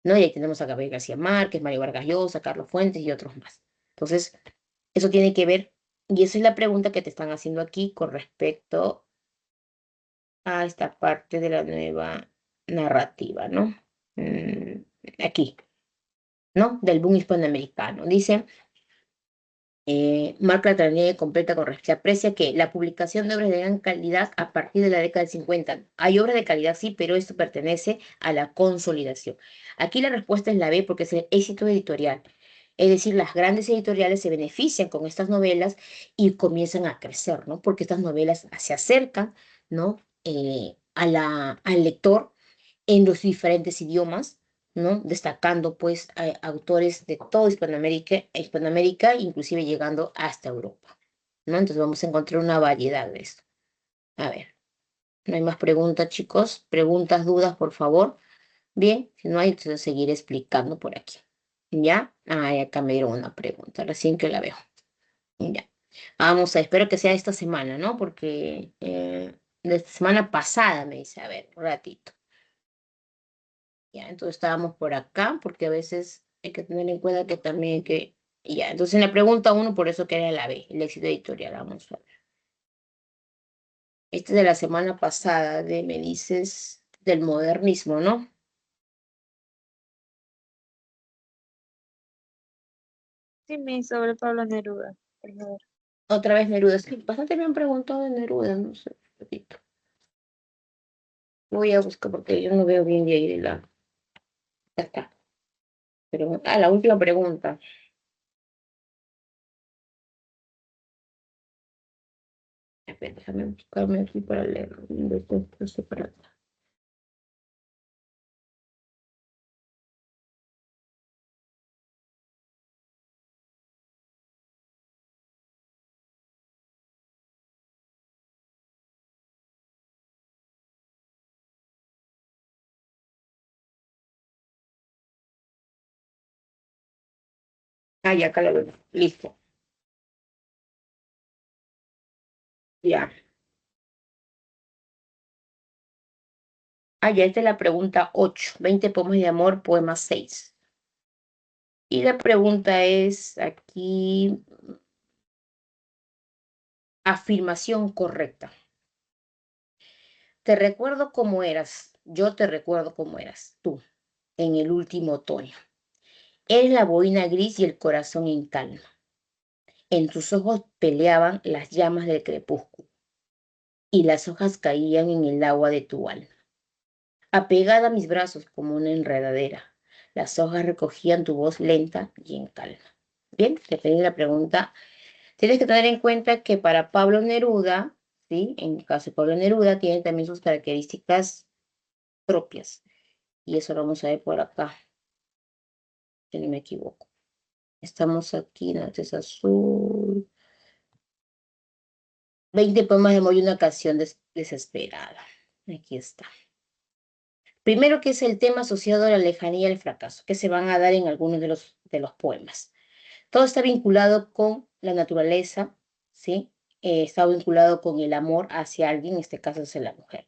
¿no? Y ahí tenemos a Gabriel García Márquez, Mario Vargas Llosa, Carlos Fuentes y otros más. Entonces, eso tiene que ver, y esa es la pregunta que te están haciendo aquí con respecto a esta parte de la nueva narrativa, ¿no? Mm, Aquí, ¿no? Del boom hispanoamericano. Dice, marca la trayectoria completa con Se aprecia que la publicación de obras de gran calidad a partir de la década del 50. Hay obras de calidad, sí, pero esto pertenece a la consolidación. Aquí la respuesta es la B porque es el éxito editorial. Es decir, las grandes editoriales se benefician con estas novelas y comienzan a crecer, ¿no? Porque estas novelas se acercan, ¿no? Al lector en los diferentes idiomas, ¿no? Destacando pues autores de toda Hispanoamérica, inclusive llegando hasta Europa, ¿no? Entonces vamos a encontrar una variedad de esto. A ver, no hay más preguntas, chicos. Preguntas, dudas, por favor. Bien, si no hay, entonces seguiré explicando por aquí. ¿Ya? Ah, acá me dieron una pregunta, recién que la veo. Ya. Vamos a, espero que sea esta semana, ¿no? Porque de esta semana pasada me dice, a ver, un ratito. Ya, entonces estábamos por acá, porque a veces hay que tener en cuenta que también hay que... Ya, entonces en la pregunta uno, por eso que era la B, el éxito editorial. Vamos a ver. Este es de la semana pasada, me dices, del modernismo, ¿no? Sí, sobre Pablo Neruda, por favor. Otra vez Neruda. Sí, bastante me han preguntado de Neruda, no sé. Repito. Voy a buscar porque yo no veo bien de ahí de la... Ya está. Pero, la última pregunta. Espera, déjame buscarme aquí para leer. Ah, ya acá la veo. Listo. Ya. Ah, ya esta es la pregunta 8. 20 poemas de amor, poema 6. Y la pregunta es aquí, afirmación correcta. Te recuerdo cómo eras, yo te recuerdo cómo eras, tú, en el último otoño. Eres la boina gris y el corazón en calma. En tus ojos peleaban las llamas del crepúsculo y las hojas caían en el agua de tu alma. Apegada a mis brazos como una enredadera, las hojas recogían tu voz lenta y en calma. Bien, te pedí la pregunta. Tienes que tener en cuenta que para Pablo Neruda, ¿sí? En el caso de Pablo Neruda, tiene también sus características propias. Y eso lo vamos a ver por acá, si no me equivoco. Estamos aquí, no, este es azul. 20 poemas de amor y una canción desesperada. Aquí está. Primero, que es el tema asociado a la lejanía y al fracaso, que se van a dar en algunos de los poemas. Todo está vinculado con la naturaleza, ¿sí? Está vinculado con el amor hacia alguien, en este caso es la mujer.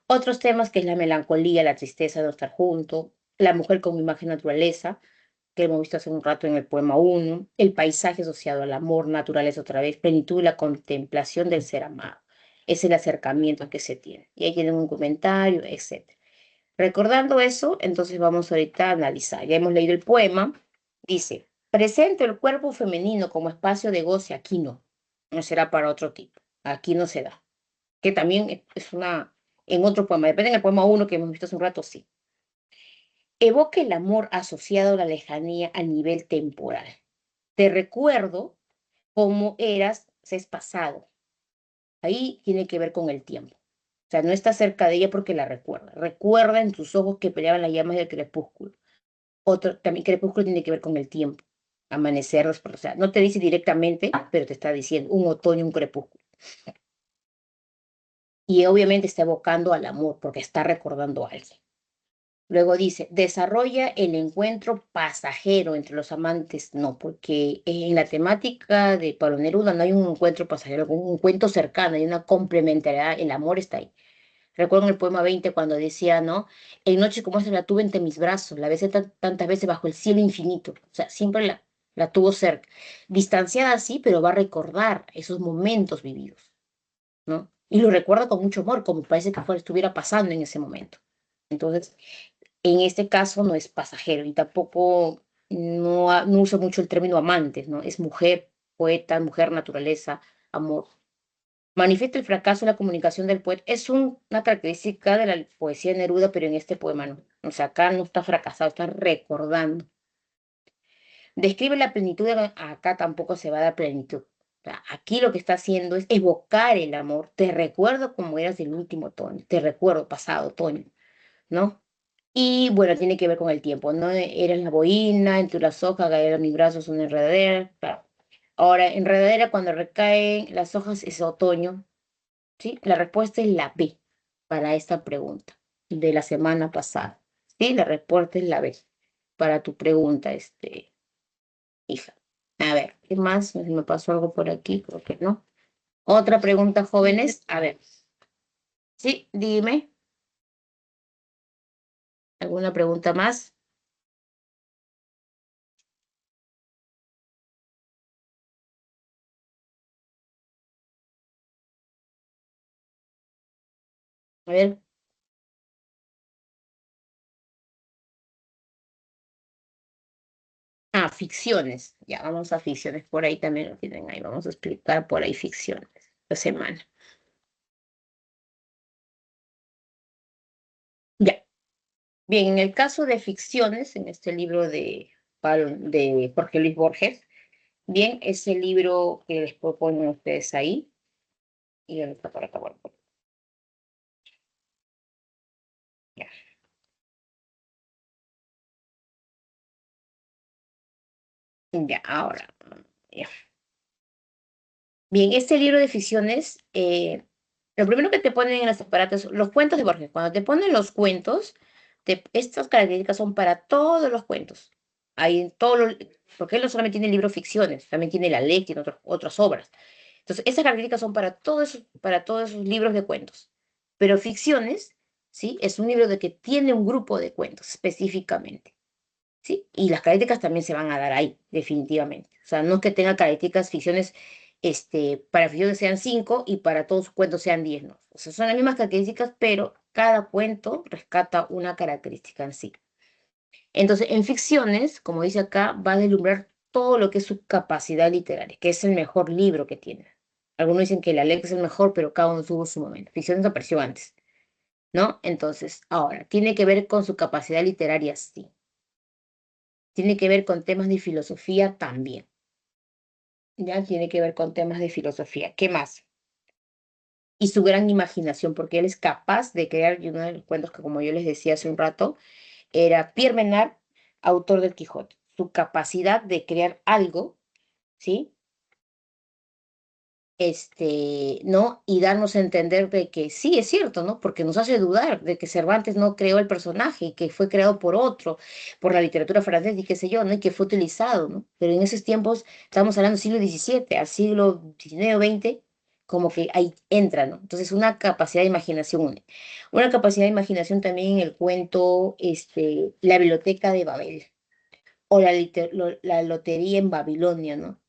Otros temas que es la melancolía, la tristeza de no estar junto, la mujer como imagen naturaleza, que hemos visto hace un rato en el poema uno, el paisaje asociado al amor, naturaleza otra vez, plenitud y la contemplación del ser amado. Es el acercamiento que se tiene. Y ahí tienen un comentario, etc. Recordando eso, entonces vamos ahorita a analizar. Ya hemos leído el poema. Dice, presento el cuerpo femenino como espacio de goce, aquí no. No será para otro tipo. Aquí no se da. Que también es en otro poema. Depende del poema uno que hemos visto hace un rato, sí. Evoca el amor asociado a la lejanía a nivel temporal. Te recuerdo cómo eras, es pasado. Ahí tiene que ver con el tiempo. O sea, no está cerca de ella porque la recuerda. Recuerda en tus ojos que peleaban las llamas del crepúsculo. Otro, también crepúsculo tiene que ver con el tiempo. Amanecer, o sea, no te dice directamente, pero te está diciendo un otoño, un crepúsculo. Y obviamente está evocando al amor porque está recordando a alguien. Luego dice, desarrolla el encuentro pasajero entre los amantes. No, porque en la temática de Pablo Neruda no hay un encuentro pasajero, un encuentro cercano, hay una complementariedad, el amor está ahí. Recuerdo en el poema 20 cuando decía, ¿no? En noche como esta la tuve entre mis brazos, la besé tantas veces bajo el cielo infinito. O sea, siempre la tuvo cerca. Distanciada sí, pero va a recordar esos momentos vividos, ¿no? Y lo recuerda con mucho amor, como parece que estuviera pasando en ese momento. Entonces, en este caso no es pasajero y tampoco no uso mucho el término amantes, ¿no? Es mujer, poeta, mujer, naturaleza, amor. Manifiesta el fracaso en la comunicación del poeta. Es una característica de la poesía de Neruda, pero en este poema no. O sea, acá no está fracasado, está recordando. Describe la plenitud, acá tampoco se va a dar plenitud. O sea, aquí lo que está haciendo es evocar el amor. Te recuerdo como eras el último otoño, te recuerdo pasado otoño, ¿no? Y bueno, tiene que ver con el tiempo, ¿no? Eres la bohina, entre las hojas cayeron mis brazos una enredadera. Claro. Ahora, enredadera, cuando recaen las hojas es otoño, ¿sí? La respuesta es la B para esta pregunta de la semana pasada, ¿sí? La respuesta es la B para tu pregunta, hija. A ver, ¿qué más? Si me pasó algo por aquí, creo que no. Otra pregunta, jóvenes. A ver. Sí, dime. ¿Alguna pregunta más? A ver. Ah, ficciones. Ya, vamos a ficciones. Por ahí también lo tienen ahí. Vamos a explicar por ahí ficciones. La semana. Ya. Bien, en el caso de ficciones, en este libro de Jorge Luis Borges, bien, ese libro que les proponen ustedes ahí, y él está por acá, bueno, ya, ya, ahora, ya. Bien, este libro de ficciones, lo primero que te ponen en los aparatos, los cuentos de Borges, cuando te ponen los cuentos, estas características son para todos los cuentos. Hay en todos los, porque él no solamente tiene libros ficciones, también tiene la ley, tiene otras obras. Entonces, esas características son para todos esos libros de cuentos. Pero ficciones, ¿sí? Es un libro de que tiene un grupo de cuentos específicamente. ¿Sí? Y las características también se van a dar ahí, definitivamente. O sea, no es que tenga características, ficciones, para ficciones sean 5 y para todos sus cuentos sean 10, ¿no? O sea, son las mismas características, pero cada cuento rescata una característica en sí. Entonces, en ficciones, como dice acá, va a deslumbrar todo lo que es su capacidad literaria, que es el mejor libro que tiene. Algunos dicen que la Alex es el mejor, pero cada uno tuvo su momento. Ficciones apareció antes, ¿no? Entonces, ahora, tiene que ver con su capacidad literaria, sí. Tiene que ver con temas de filosofía también. Ya tiene que ver con temas de filosofía. ¿Qué más? Y su gran imaginación, porque él es capaz de crear, y uno de los cuentos que, como yo les decía hace un rato, era Pierre Menard, autor del Quijote. Su capacidad de crear algo, ¿sí? ¿No? Y darnos a entender de que sí, es cierto, ¿no? Porque nos hace dudar de que Cervantes no creó el personaje y que fue creado por otro, por la literatura francesa y qué sé yo, ¿no? Y que fue utilizado, ¿no? Pero en esos tiempos, estamos hablando del siglo XVII, al siglo XIX o XX, como que ahí entra, ¿no? Entonces, una capacidad de imaginación, una capacidad de imaginación también en el cuento, La biblioteca de Babel, o la lotería en Babilonia, ¿no?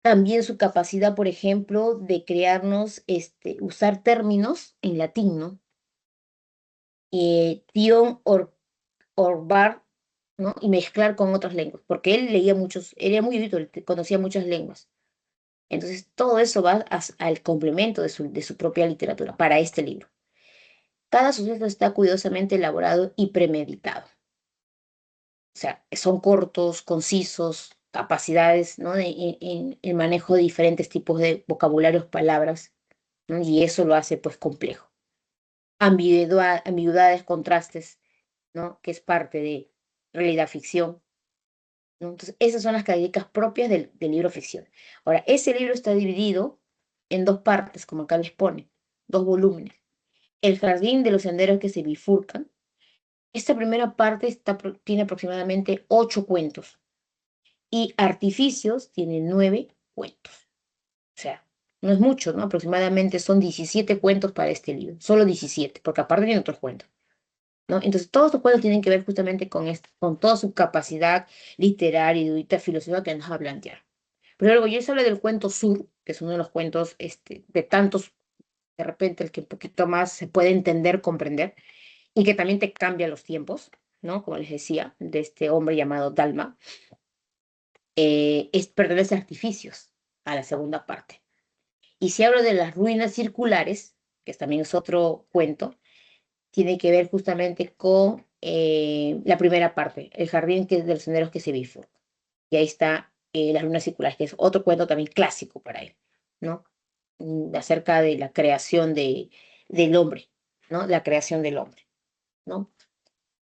También su capacidad, por ejemplo, de crearnos, usar términos en latín, ¿no? Tion Orbar, ¿no? Y mezclar con otras lenguas, porque él leía muchos, era muy erudito, él conocía muchas lenguas. Entonces, todo eso va al complemento de su propia literatura para este libro. Cada suceso está cuidadosamente elaborado y premeditado. O sea, son cortos, concisos, capacidades, ¿no? En el manejo de diferentes tipos de vocabularios, palabras, ¿no? Y eso lo hace pues complejo. Ambigüedades, contrastes, ¿no? Que es parte de realidad ficción, ¿no? Entonces, esas son las características propias del libro ficción. Ahora, ese libro está dividido en dos partes, como acá les pone, dos volúmenes. El jardín de los senderos que se bifurcan. Esta primera parte tiene aproximadamente 8 cuentos y Artificios tiene 9 cuentos. O sea, no es mucho, ¿no? Aproximadamente son 17 cuentos para este libro, solo 17, porque aparte tiene otros cuentos, ¿no? Entonces, todos los cuentos tienen que ver justamente con toda su capacidad literaria, erudita, filosófica que nos va a plantear. Pero luego yo les hablo del cuento Sur, que es uno de los cuentos de tantos, de repente el que un poquito más se puede entender, comprender, y que también te cambia los tiempos, ¿no? Como les decía, de este hombre llamado Dalma. pertenece a artificios, a la segunda parte. Y si hablo de las ruinas circulares, que también es otro cuento, tiene que ver justamente con la primera parte, el jardín de los senderos que se bifurca. Y ahí está las ruinas circulares, que es otro cuento también clásico para él, ¿no? Acerca de la creación del hombre, ¿no? La creación del hombre, ¿no?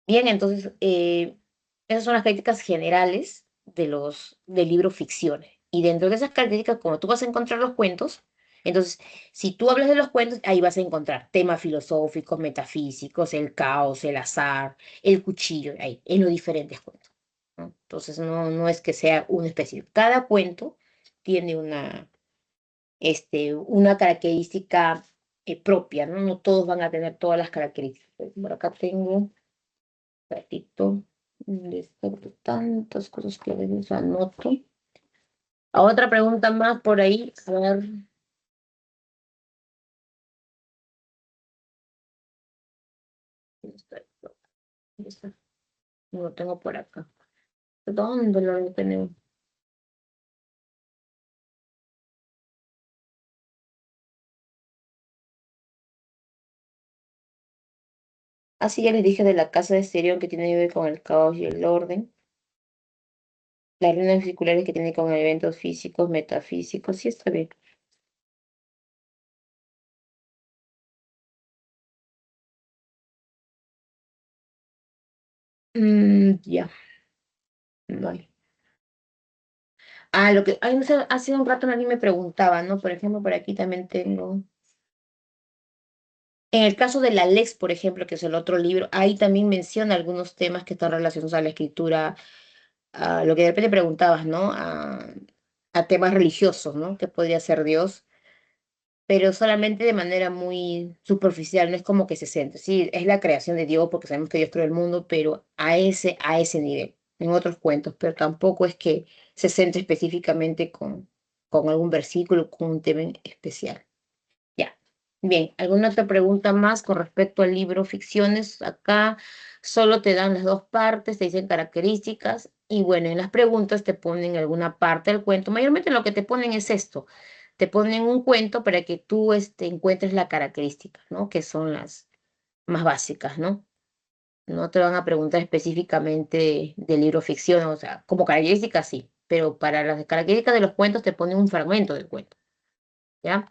Bien, entonces, esas son las características generales del libro ficción. Y dentro de esas características, como tú vas a encontrar los cuentos, entonces, si tú hablas de los cuentos, ahí vas a encontrar temas filosóficos, metafísicos, el caos, el azar, el cuchillo, ahí, en los diferentes cuentos, ¿no? Entonces, no es que sea una especie. Cada cuento tiene una característica propia, ¿no? No todos van a tener todas las características. Por acá tengo ratito. De tantas cosas que a veces anoto. Otra pregunta más por ahí. A ver. ¿Dónde está? No lo tengo por acá. ¿Dónde lo tenemos? Así ya les dije de la casa de Esterión que tiene que ver con el caos y el orden. Las ruinas circulares que tiene con eventos físicos, metafísicos. Sí, está bien. Ya. Vale. Lo que no sé, hace un rato nadie me preguntaba, ¿no? Por ejemplo, por aquí también tengo. En el caso de la Lex, por ejemplo, que es el otro libro, ahí también menciona algunos temas que están relacionados a la escritura, a lo que de repente preguntabas, ¿no? A temas religiosos, ¿no? Que podría ser Dios, pero solamente de manera muy superficial, no es como que se centre. Sí, es la creación de Dios, porque sabemos que Dios creó el mundo, pero a ese nivel, en otros cuentos, pero tampoco es que se centre específicamente con algún versículo, con un tema en especial. Ya. Bien, ¿alguna otra pregunta más con respecto al libro Ficciones? Acá solo te dan las dos partes, te dicen características y bueno, en las preguntas te ponen alguna parte del cuento. Mayormente lo que te ponen es esto. Te ponen un cuento para que tú encuentres la característica, ¿no? Que son las más básicas, ¿no? No te van a preguntar específicamente del libro ficción, o sea, como características sí, pero para las características de los cuentos te ponen un fragmento del cuento, ¿ya?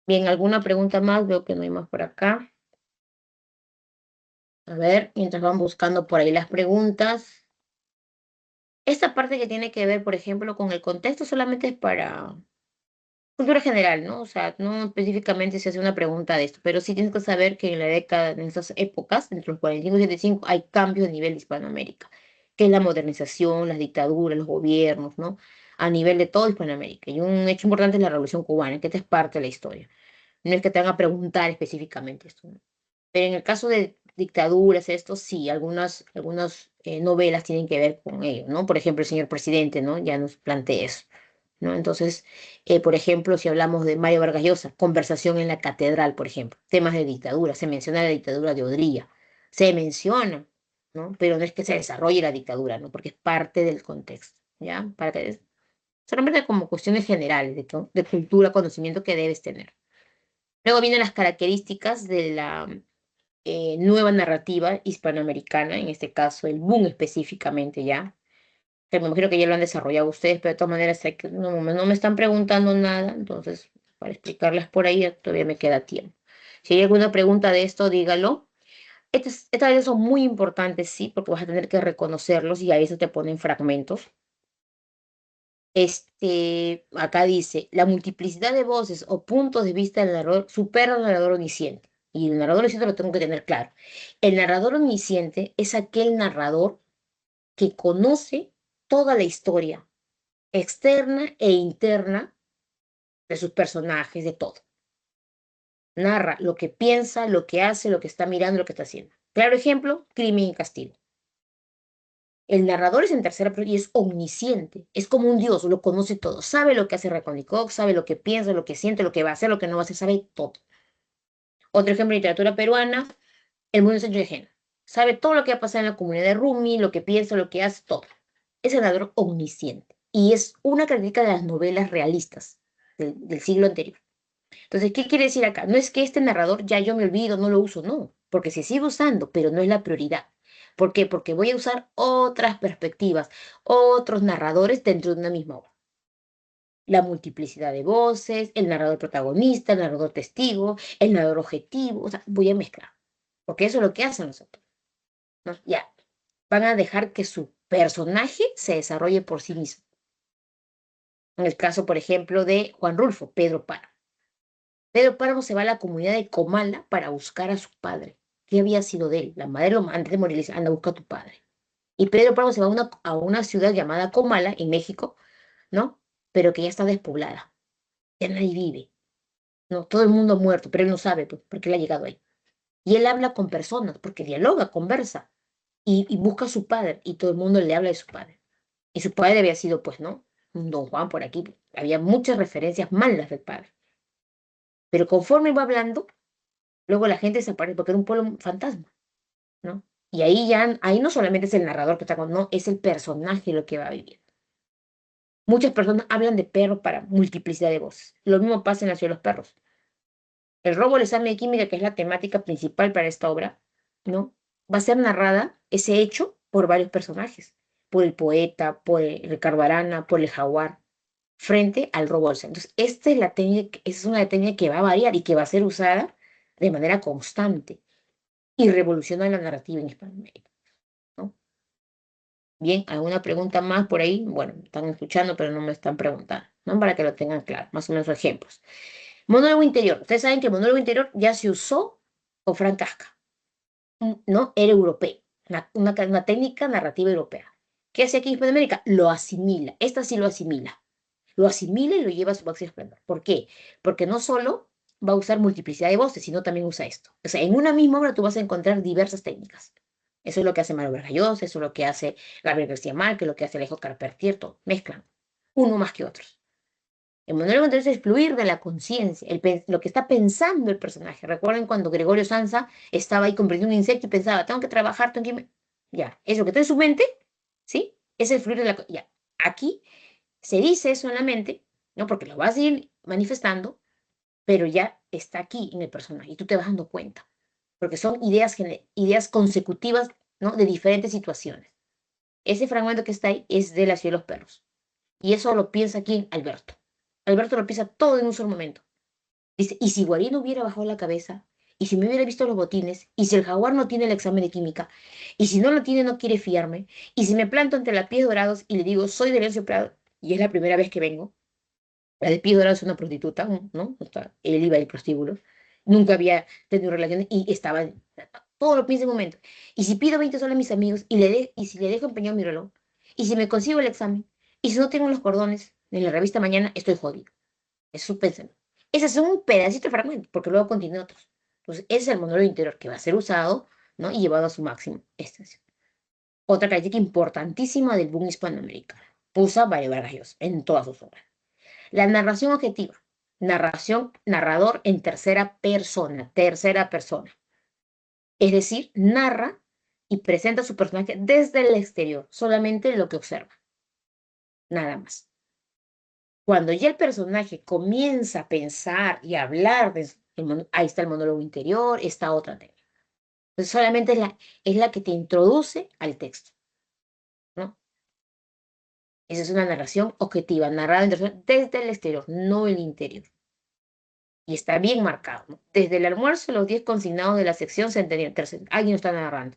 Bien, ¿alguna pregunta más? Veo que no hay más por acá. A ver, mientras van buscando por ahí las preguntas. Esta parte que tiene que ver, por ejemplo, con el contexto solamente es para cultura general, ¿no? O sea, no específicamente se hace una pregunta de esto, pero sí tienes que saber que en la década, en esas épocas, entre los 45 y 75, hay cambios a nivel de Hispanoamérica, que es la modernización, las dictaduras, los gobiernos, ¿no? A nivel de toda Hispanoamérica. Y un hecho importante es la Revolución Cubana, que esta es parte de la historia. No es que te van a preguntar específicamente esto, ¿no? Pero en el caso de dictaduras, esto sí, algunas novelas tienen que ver con ello, ¿no? Por ejemplo, El señor presidente, ¿no? Ya nos plantea eso, ¿no? Entonces, por ejemplo, si hablamos de Mario Vargas Llosa, Conversación en la Catedral, por ejemplo, temas de dictadura, se menciona la dictadura de Odría, se menciona, ¿no? Pero no es que se desarrolle la dictadura, ¿no? Porque es parte del contexto, ¿ya? Para que solamente como cuestiones generales de cultura, conocimiento que debes tener. Luego vienen las características de la nueva narrativa hispanoamericana, en este caso el boom específicamente ya, que me imagino que ya lo han desarrollado ustedes, pero de todas maneras sé que no me están preguntando nada, entonces para explicarles por ahí todavía me queda tiempo. Si hay alguna pregunta de esto, dígalo. Estas veces son muy importantes, sí, porque vas a tener que reconocerlos y a veces te ponen fragmentos. Acá dice, la multiplicidad de voces o puntos de vista del narrador supera al narrador omnisciente. Y el narrador omnisciente lo tengo que tener claro. El narrador omnisciente es aquel narrador que conoce toda la historia externa e interna de sus personajes, de todo. Narra lo que piensa, lo que hace, lo que está mirando, lo que está haciendo. Claro ejemplo, Crimen y Castigo. El narrador es en tercera persona y es omnisciente, es como un dios, lo conoce todo, sabe lo que hace Rakonikov, sabe lo que piensa, lo que siente, lo que va a hacer, lo que no va a hacer, sabe todo. Otro ejemplo de literatura peruana, El mundo Sánchez de Gena. Sabe todo lo que va a pasar en la comunidad de Rumi, lo que piensa, lo que hace, todo. Es el narrador omnisciente. Y es una característica de las novelas realistas del siglo anterior. Entonces, ¿qué quiere decir acá? No es que este narrador ya yo me olvido, no lo uso, no, porque se sigue usando, pero no es la prioridad. ¿Por qué? Porque voy a usar otras perspectivas, otros narradores dentro de una misma obra. La multiplicidad de voces, el narrador protagonista, el narrador testigo, el narrador objetivo, o sea, voy a mezclar, porque eso es lo que hacen los autores, ¿no? Ya, van a dejar que su personaje se desarrolle por sí mismo. En el caso, por ejemplo, de Juan Rulfo, Pedro Páramo. Pedro Páramo se va a la comunidad de Comala para buscar a su padre. ¿Qué había sido de él? La madre, antes de morir, le dice, anda, busca a tu padre. Y Pedro Páramo se va a una ciudad llamada Comala, en México, ¿no? Pero que ya está despoblada. Ya nadie vive, ¿no? Todo el mundo ha muerto, pero él no sabe, pues, porque él ha llegado ahí. Y él habla con personas, porque dialoga, conversa, y busca a su padre, y todo el mundo le habla de su padre. Y su padre había sido, pues, ¿no? Un don Juan por aquí. Había muchas referencias malas del padre. Pero conforme va hablando, luego la gente desaparece porque era un pueblo fantasma, ¿no? Y ahí ya, ahí no solamente es el narrador que está con, no, es el personaje lo que va a vivir. Muchas personas hablan de perro para multiplicidad de voces. Lo mismo pasa en La ciudad de los perros. El robo del examen de química, que es la temática principal para esta obra, ¿no? Va a ser narrada ese hecho por varios personajes, por el poeta, por el Ricardo Arana, por el jaguar, frente al robo del examen. Entonces, esta es la técnica, es una técnica que va a variar y que va a ser usada de manera constante y revoluciona la narrativa en Hispanoamérica, ¿no? Bien, ¿alguna pregunta más por ahí? Bueno, me están escuchando, pero no me están preguntando, ¿no? Para que lo tengan claro, más o menos ejemplos. Monólogo interior. Ustedes saben que el monólogo interior ya se usó con Frank Kafka, ¿no? Era europeo, una técnica narrativa europea. ¿Qué hace aquí en Hispanoamérica? Lo asimila. Esta sí lo asimila. Lo asimila y lo lleva a su máximo esplendor. ¿Por qué? Porque no solo va a usar multiplicidad de voces, sino también usa esto. O sea, en una misma obra tú vas a encontrar diversas técnicas. Eso es lo que hace Mario Vargas Llosa, eso es lo que hace Gabriel García Márquez, lo que hace Alejo Carpentier, todo. Mezclan, uno más que otros. El monólogo entonces es fluir de la conciencia, lo que está pensando el personaje. Recuerden cuando Gregorio Sansa estaba ahí comprendiendo un insecto y pensaba, tengo que trabajar, tengo que... Ya, es lo que está en su mente, ¿sí? Es el fluir de la... Ya, aquí se dice eso en la mente, ¿no? Porque lo vas a ir manifestando, pero ya está aquí en el personaje y tú te vas dando cuenta, porque son ideas consecutivas, ¿no? De diferentes situaciones. Ese fragmento que está ahí es de La ciudad de los perros. Y eso lo piensa aquí Alberto. Alberto lo piensa todo en un solo momento. Dice, ¿y si Guarín hubiera bajado la cabeza? ¿Y si me hubiera visto los botines? ¿Y si el jaguar no tiene el examen de química? ¿Y si no lo tiene, no quiere fiarme? ¿Y si me planto entre las pies dorados y le digo, soy de Leoncio Prado y es la primera vez que vengo? La de pies dorados es una prostituta, ¿no? O sea, él iba al prostíbulo. Nunca había tenido relaciones y estaba... Todo lo piensa en un momento. ¿Y si pido 20 soles a mis amigos y si le dejo empeñado mi reloj? ¿Y si me consigo el examen? ¿Y si no tengo los cordones en la revista mañana? Estoy jodido. Es su pensamiento. Ese es un pedacito de fragmento, porque luego continúa otros. Entonces, ese es el monólogo interior que va a ser usado, ¿no? Y llevado a su máximo extensión. Otra característica importantísima del boom hispanoamericano. Usa Mario Vargas Llosa en todas sus obras. La narración objetiva. Narrador en tercera persona. Tercera persona. Es decir, narra y presenta a su personaje desde el exterior, solamente lo que observa. Nada más. Cuando ya el personaje comienza a pensar y a hablar, ahí está el monólogo interior, está otra técnica. Entonces solamente es la que te introduce al texto, ¿no? Esa es una narración objetiva, narrada desde el exterior, no el interior. Y está bien marcado, ¿no? Desde el almuerzo, los 10 consignados de la sección se entendieron. Alguien está narrando.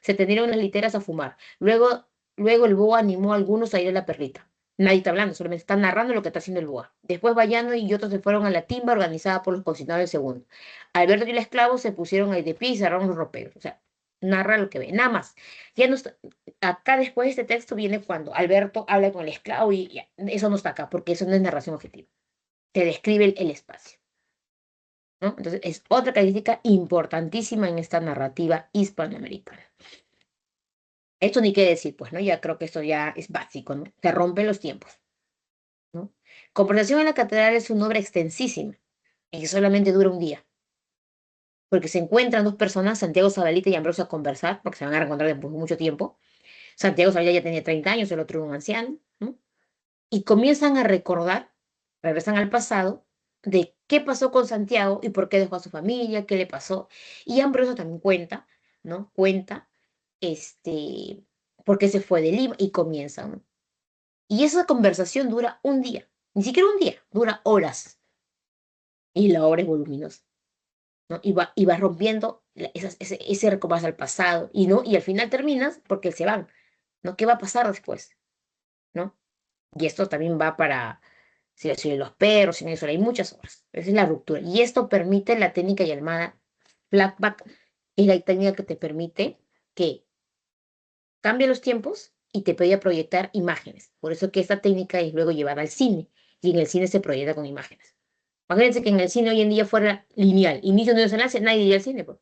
Se tendieron unas literas a fumar. Luego el boa animó a algunos a ir a la perrita. Nadie está hablando, solamente está narrando lo que está haciendo el boa. Después Bayano y otros se fueron a la timba organizada por los consignados del segundo. Alberto y el esclavo se pusieron ahí de pie y cerraron los roperos. O sea, narra lo que ve, nada más. Ya no está, acá después de este texto viene cuando Alberto habla con el esclavo y ya, eso no está acá, porque eso no es narración objetiva. Te describe el espacio, ¿no? Entonces es otra característica importantísima en esta narrativa hispanoamericana. Esto ni qué decir, pues, ¿no? Ya creo que esto ya es básico, ¿no? Se rompen los tiempos, ¿no? Conversación en la catedral es una obra extensísima y que solamente dura un día, porque se encuentran dos personas, Santiago Zabalita y Ambrosio, a conversar, porque se van a reencontrar después de mucho tiempo. Santiago Zabalita ya tenía 30 años, el otro era un anciano, ¿no? y comienzan a recordar, regresan al pasado, de qué pasó con Santiago y por qué dejó a su familia, qué le pasó. Y Ambrosio también cuenta, ¿no? Cuenta, este, por qué se fue de Lima y comienzan, ¿no? Y esa conversación dura un día, ni siquiera un día, dura horas. Y la obra es voluminosa, ¿no? Y va rompiendo ese recorrido al pasado, y, ¿no? Y al final terminas porque se van, ¿no? ¿Qué va a pasar después? ¿No? Y esto también va para Silencio de los perros, Silencio, hay muchas obras. Esa es la ruptura. Y esto permite la técnica llamada flashback, es la técnica que te permite que cambie los tiempos y te pueda proyectar imágenes. Por eso que esta técnica es luego llevada al cine, y en el cine se proyecta con imágenes. Imagínense que en el cine hoy en día fuera lineal, inicio, nudo, desenlace, nadie iría al cine, pues,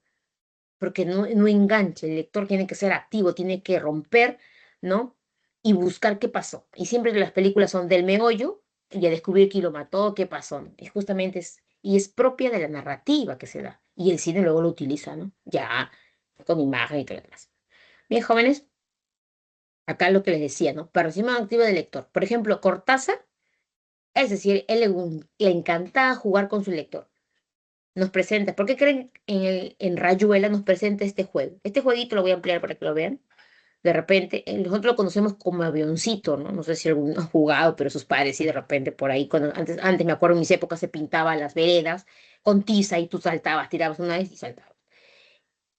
porque no engancha, el lector tiene que ser activo, tiene que romper, ¿no? Y buscar qué pasó. Y siempre las películas son del meollo y a descubrir quién lo mató, qué pasó, ¿no? Y justamente y es propia de la narrativa que se da. Y el cine luego lo utiliza, ¿no? Ya con imagen y todo lo demás. Bien, jóvenes, acá lo que les decía, ¿no? Participación activa del lector. Por ejemplo, Cortázar, es decir, él le encantaba jugar con su lector. Nos presenta, ¿por qué creen en Rayuela nos presenta este juego? Este jueguito lo voy a ampliar para que lo vean. De repente, nosotros lo conocemos como avioncito, ¿no? No sé si alguno ha jugado, pero sus padres sí, de repente por ahí, cuando antes me acuerdo en mis épocas se pintaba las veredas con tiza y tú saltabas, tirabas una vez y saltabas.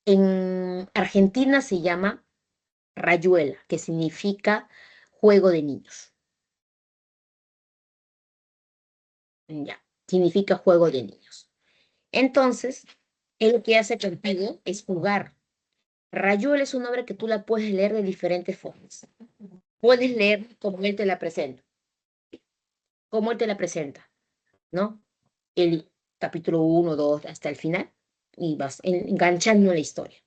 En Argentina se llama Rayuela, que significa juego de niños. Ya, significa juego de niños. Entonces, él lo que hace contigo es jugar. Rayuela es una obra que tú la puedes leer de diferentes formas. Puedes leer como él te la presenta, como él te la presenta, ¿no? El capítulo uno 2 hasta el final, y vas enganchando la historia.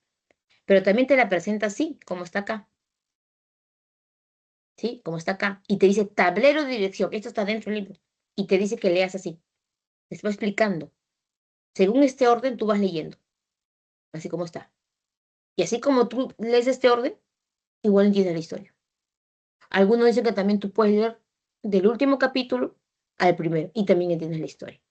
Pero también te la presenta así, como está acá, ¿sí? Como está acá. Y te dice tablero de dirección, esto está dentro del libro. Y te dice que leas así. Te va explicando. Según este orden, tú vas leyendo, así como está. Y así como tú lees este orden, igual entiendes la historia. Algunos dicen que también tú puedes leer del último capítulo al primero y también entiendes la historia.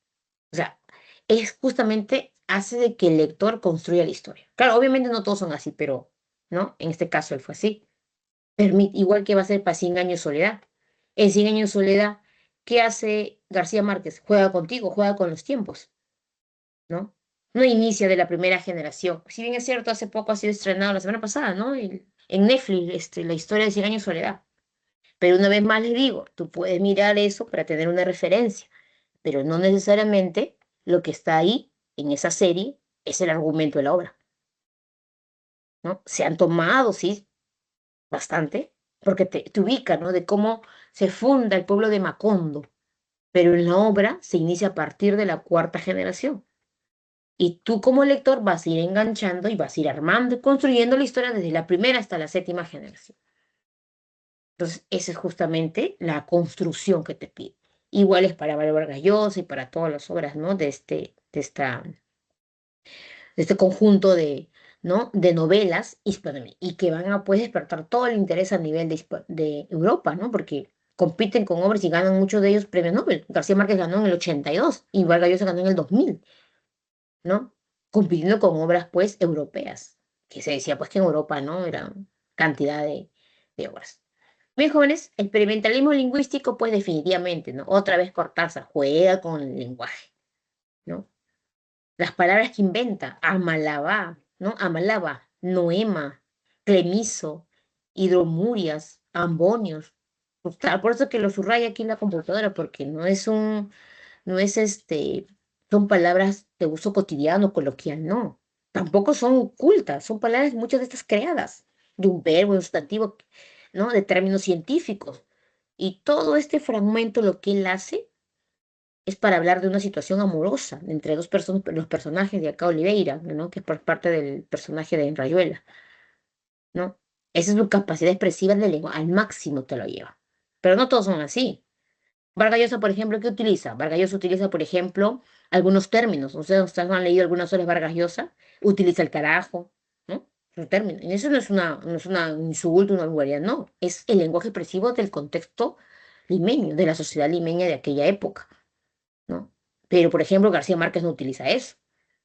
O sea, es justamente hace de que el lector construya la historia. Claro, obviamente no todos son así, pero, ¿no? En este caso él fue así. Permite, igual que va a ser para 100 años de soledad. En 100 años de soledad, ¿qué hace García Márquez? Juega contigo, juega con los tiempos, ¿no? No inicia de la primera generación. Si bien es cierto, hace poco ha sido estrenado la semana pasada, ¿no? En Netflix, la historia de 100 años de soledad. Pero una vez más les digo, tú puedes mirar eso para tener una referencia, pero no necesariamente lo que está ahí en esa serie es el argumento de la obra, ¿no? Se han tomado, sí, bastante, porque te ubica, ¿no? De cómo se funda el pueblo de Macondo, pero en la obra se inicia a partir de la cuarta generación. Y tú como lector vas a ir enganchando y vas a ir armando y construyendo la historia desde la primera hasta la séptima generación. Entonces, esa es justamente la construcción que te pide. Igual es para Álvaro Vargas Llosa y para todas las obras, ¿no? De este conjunto ¿no? De novelas hispanoamericanas y que van a pues, despertar todo el interés a nivel de Europa, ¿no? Porque compiten con obras y ganan muchos de ellos premios Nobel. García Márquez ganó en el 82 y Vargas Llosa ganó en el 2000, ¿no? Compitiendo con obras, pues, europeas, que se decía, pues, que en Europa, ¿no? Eran cantidad de obras. Bien, jóvenes, experimentalismo lingüístico, pues definitivamente, ¿no? Otra vez Cortázar juega con el lenguaje, ¿no? Las palabras que inventa, Amalaba, ¿no? Amalaba, Noema, Clemiso, hidromurias, ambonios. Pues, claro, por eso que lo subraya aquí en la computadora, porque no es son palabras de uso cotidiano, coloquial, no. Tampoco son cultas, son palabras muchas de estas creadas, de un verbo, de un sustantivo, ¿no? De términos científicos. Y todo este fragmento lo que él hace es para hablar de una situación amorosa entre dos personas, los personajes de acá Oliveira, ¿no? Que es por parte del personaje de Rayuela, ¿no? Esa es su capacidad expresiva de lengua, al máximo te lo lleva. Pero no todos son así. Vargas Llosa, por ejemplo, ¿qué utiliza? Vargas Llosa utiliza, por ejemplo, algunos términos. Ustedes han leído algunas obras de Vargas Llosa, utiliza el carajo, ¿no? Es un término. Y eso no es un insulto, una vulgaridad, no. Es el lenguaje expresivo del contexto, limeño, de la sociedad limeña de aquella época, ¿no? Pero, por ejemplo, García Márquez no utiliza eso,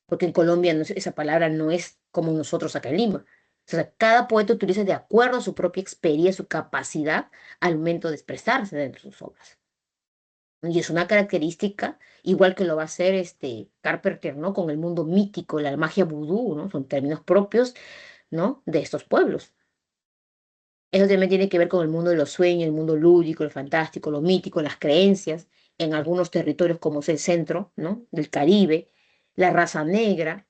porque en Colombia esa palabra no es como nosotros acá en Lima. O sea, cada poeta utiliza de acuerdo a su propia experiencia, su capacidad al momento de expresarse dentro de sus obras. Y es una característica, igual que lo va a hacer Carpenter, ¿no? Con el mundo mítico, la magia vudú, ¿no? Son términos propios, ¿no? De estos pueblos. Eso también tiene que ver con el mundo de los sueños, el mundo lúdico, el fantástico, lo mítico, las creencias en algunos territorios como es el centro, ¿no? Del Caribe, la raza negra,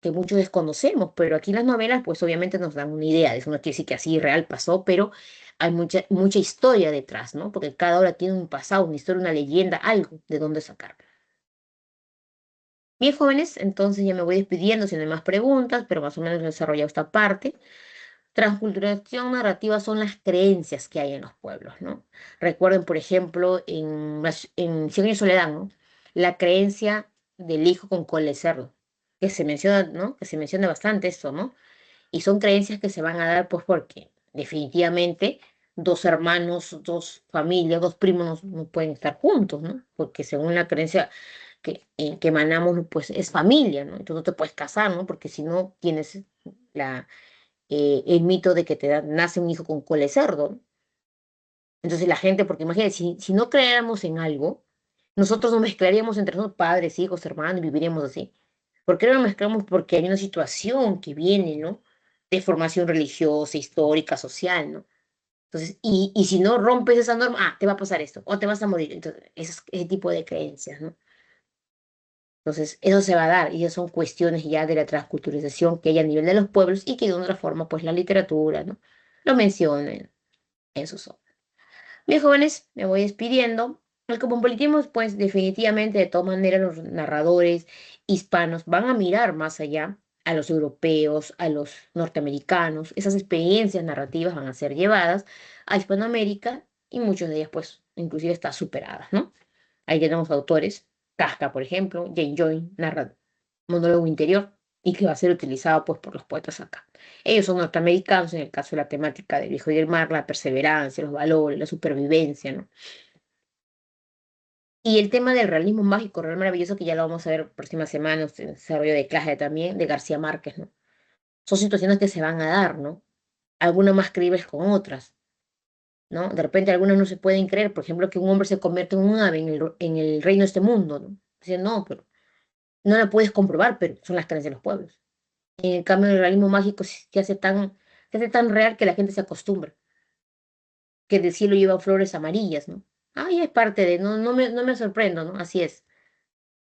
que muchos desconocemos, pero aquí en las novelas pues obviamente nos dan una idea de eso, no quiere decir que así real pasó, pero hay mucha historia detrás, ¿no? Porque cada obra tiene un pasado, una historia, una leyenda, algo de dónde sacar. Bien, jóvenes, entonces ya me voy despidiendo si no hay más preguntas, pero más o menos he desarrollado esta parte. Transculturación narrativa son las creencias que hay en los pueblos, ¿no? Recuerden, por ejemplo, en Cien años de soledad, ¿no? La creencia del hijo con cola de cerdo, que se menciona, ¿no? Que se menciona bastante eso, ¿no? Y son creencias que se van a dar, pues, porque definitivamente dos hermanos, dos familias, dos primos no pueden estar juntos, ¿no? Porque según la creencia que emanamos, pues, es familia, ¿no? Entonces no te puedes casar, ¿no? Porque si no tienes la el mito de que nace un hijo con cola de cerdo, ¿no? Entonces la gente, porque imagínate, si no creéramos en algo, nosotros nos mezclaríamos entre nosotros, padres, hijos, hermanos, y viviríamos así. ¿Por qué no nos mezclamos? Porque hay una situación que viene, ¿no? De formación religiosa, histórica, social, ¿no? Entonces, y si no rompes esa norma, te va a pasar esto, o te vas a morir. Entonces, ese tipo de creencias, ¿no? Entonces, eso se va a dar, y esas son cuestiones ya de la transculturización que hay a nivel de los pueblos y que de otra forma, pues la literatura, ¿no? Lo menciona en sus obras. Bien, jóvenes, me voy despidiendo. El cosmopolitismo, pues definitivamente, de todas maneras, los narradores hispanos van a mirar más allá a los europeos, a los norteamericanos. Esas experiencias narrativas van a ser llevadas a Hispanoamérica y muchas de ellas, pues, inclusive están superadas, ¿no? Ahí tenemos autores, Kafka, por ejemplo, Jane Joy, narra monólogo interior y que va a ser utilizado pues por los poetas acá. Ellos son norteamericanos en el caso de la temática del viejo y el mar, la perseverancia, los valores, la supervivencia, ¿no? Y el tema del realismo mágico, real maravilloso, que ya lo vamos a ver próximas semanas, en desarrollo de clase también, de García Márquez, ¿no? Son situaciones que se van a dar, ¿no? Algunas más creíbles con otras, ¿no? De repente algunas no se pueden creer, por ejemplo, que un hombre se convierte en un ave en el reino de este mundo, ¿no? Dicen, no, pero no la puedes comprobar, pero son las creencias de los pueblos. En cambio, el realismo mágico se hace tan real que la gente se acostumbra, que del cielo lleva flores amarillas, ¿no? Ya es parte de, no me sorprendo, ¿no? Así es,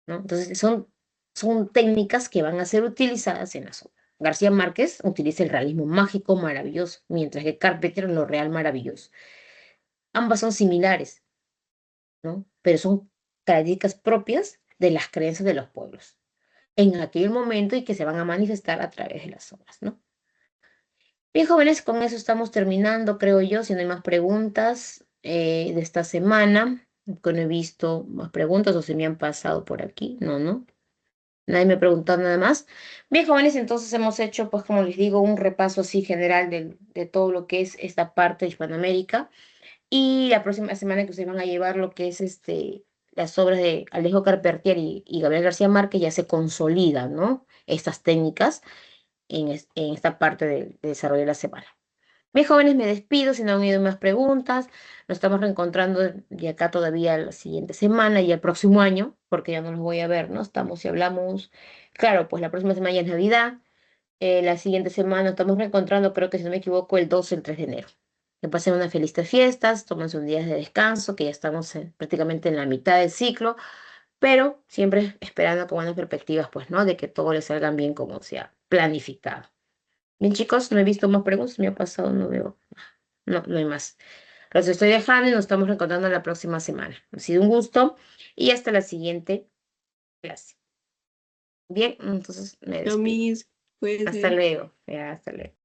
¿no? Entonces, son técnicas que van a ser utilizadas en las obras. García Márquez utiliza el realismo mágico maravilloso, mientras que Carpenter lo real maravilloso. Ambas son similares, ¿no? Pero son características propias de las creencias de los pueblos en aquel momento y que se van a manifestar a través de las obras, ¿no? Bien, jóvenes, con eso estamos terminando, creo yo, si no hay más preguntas de esta semana, que no he visto más preguntas o se me han pasado por aquí, no, nadie me ha preguntado nada más. Bien, jóvenes, entonces hemos hecho, pues como les digo, un repaso así general de todo lo que es esta parte de Hispanoamérica y la próxima semana que ustedes van a llevar lo que es las obras de Alejo Carpentier y Gabriel García Márquez ya se consolidan, ¿no? Estas técnicas en esta parte de desarrollo de la semana. Bien, jóvenes, me despido. Si no han habido más preguntas, nos estamos reencontrando de acá todavía la siguiente semana y el próximo año, porque ya no los voy a ver, ¿no? Estamos y hablamos. Claro, pues la próxima semana ya es Navidad. La siguiente semana nos estamos reencontrando, creo que si no me equivoco, el 2 o el 3 de enero. Que pasen unas felices fiestas, tómense un día de descanso, que ya estamos prácticamente en la mitad del ciclo, pero siempre esperando con buenas perspectivas, pues, ¿no? De que todo les salga bien como se ha planificado. Bien, chicos, no he visto más preguntas, me ha pasado, no veo, no hay más. Los estoy dejando y nos estamos reencontrando la próxima semana. Ha sido un gusto y hasta la siguiente clase. Bien, entonces me Lo despido. mismo, puede Hasta ser. luego. Ya, hasta luego.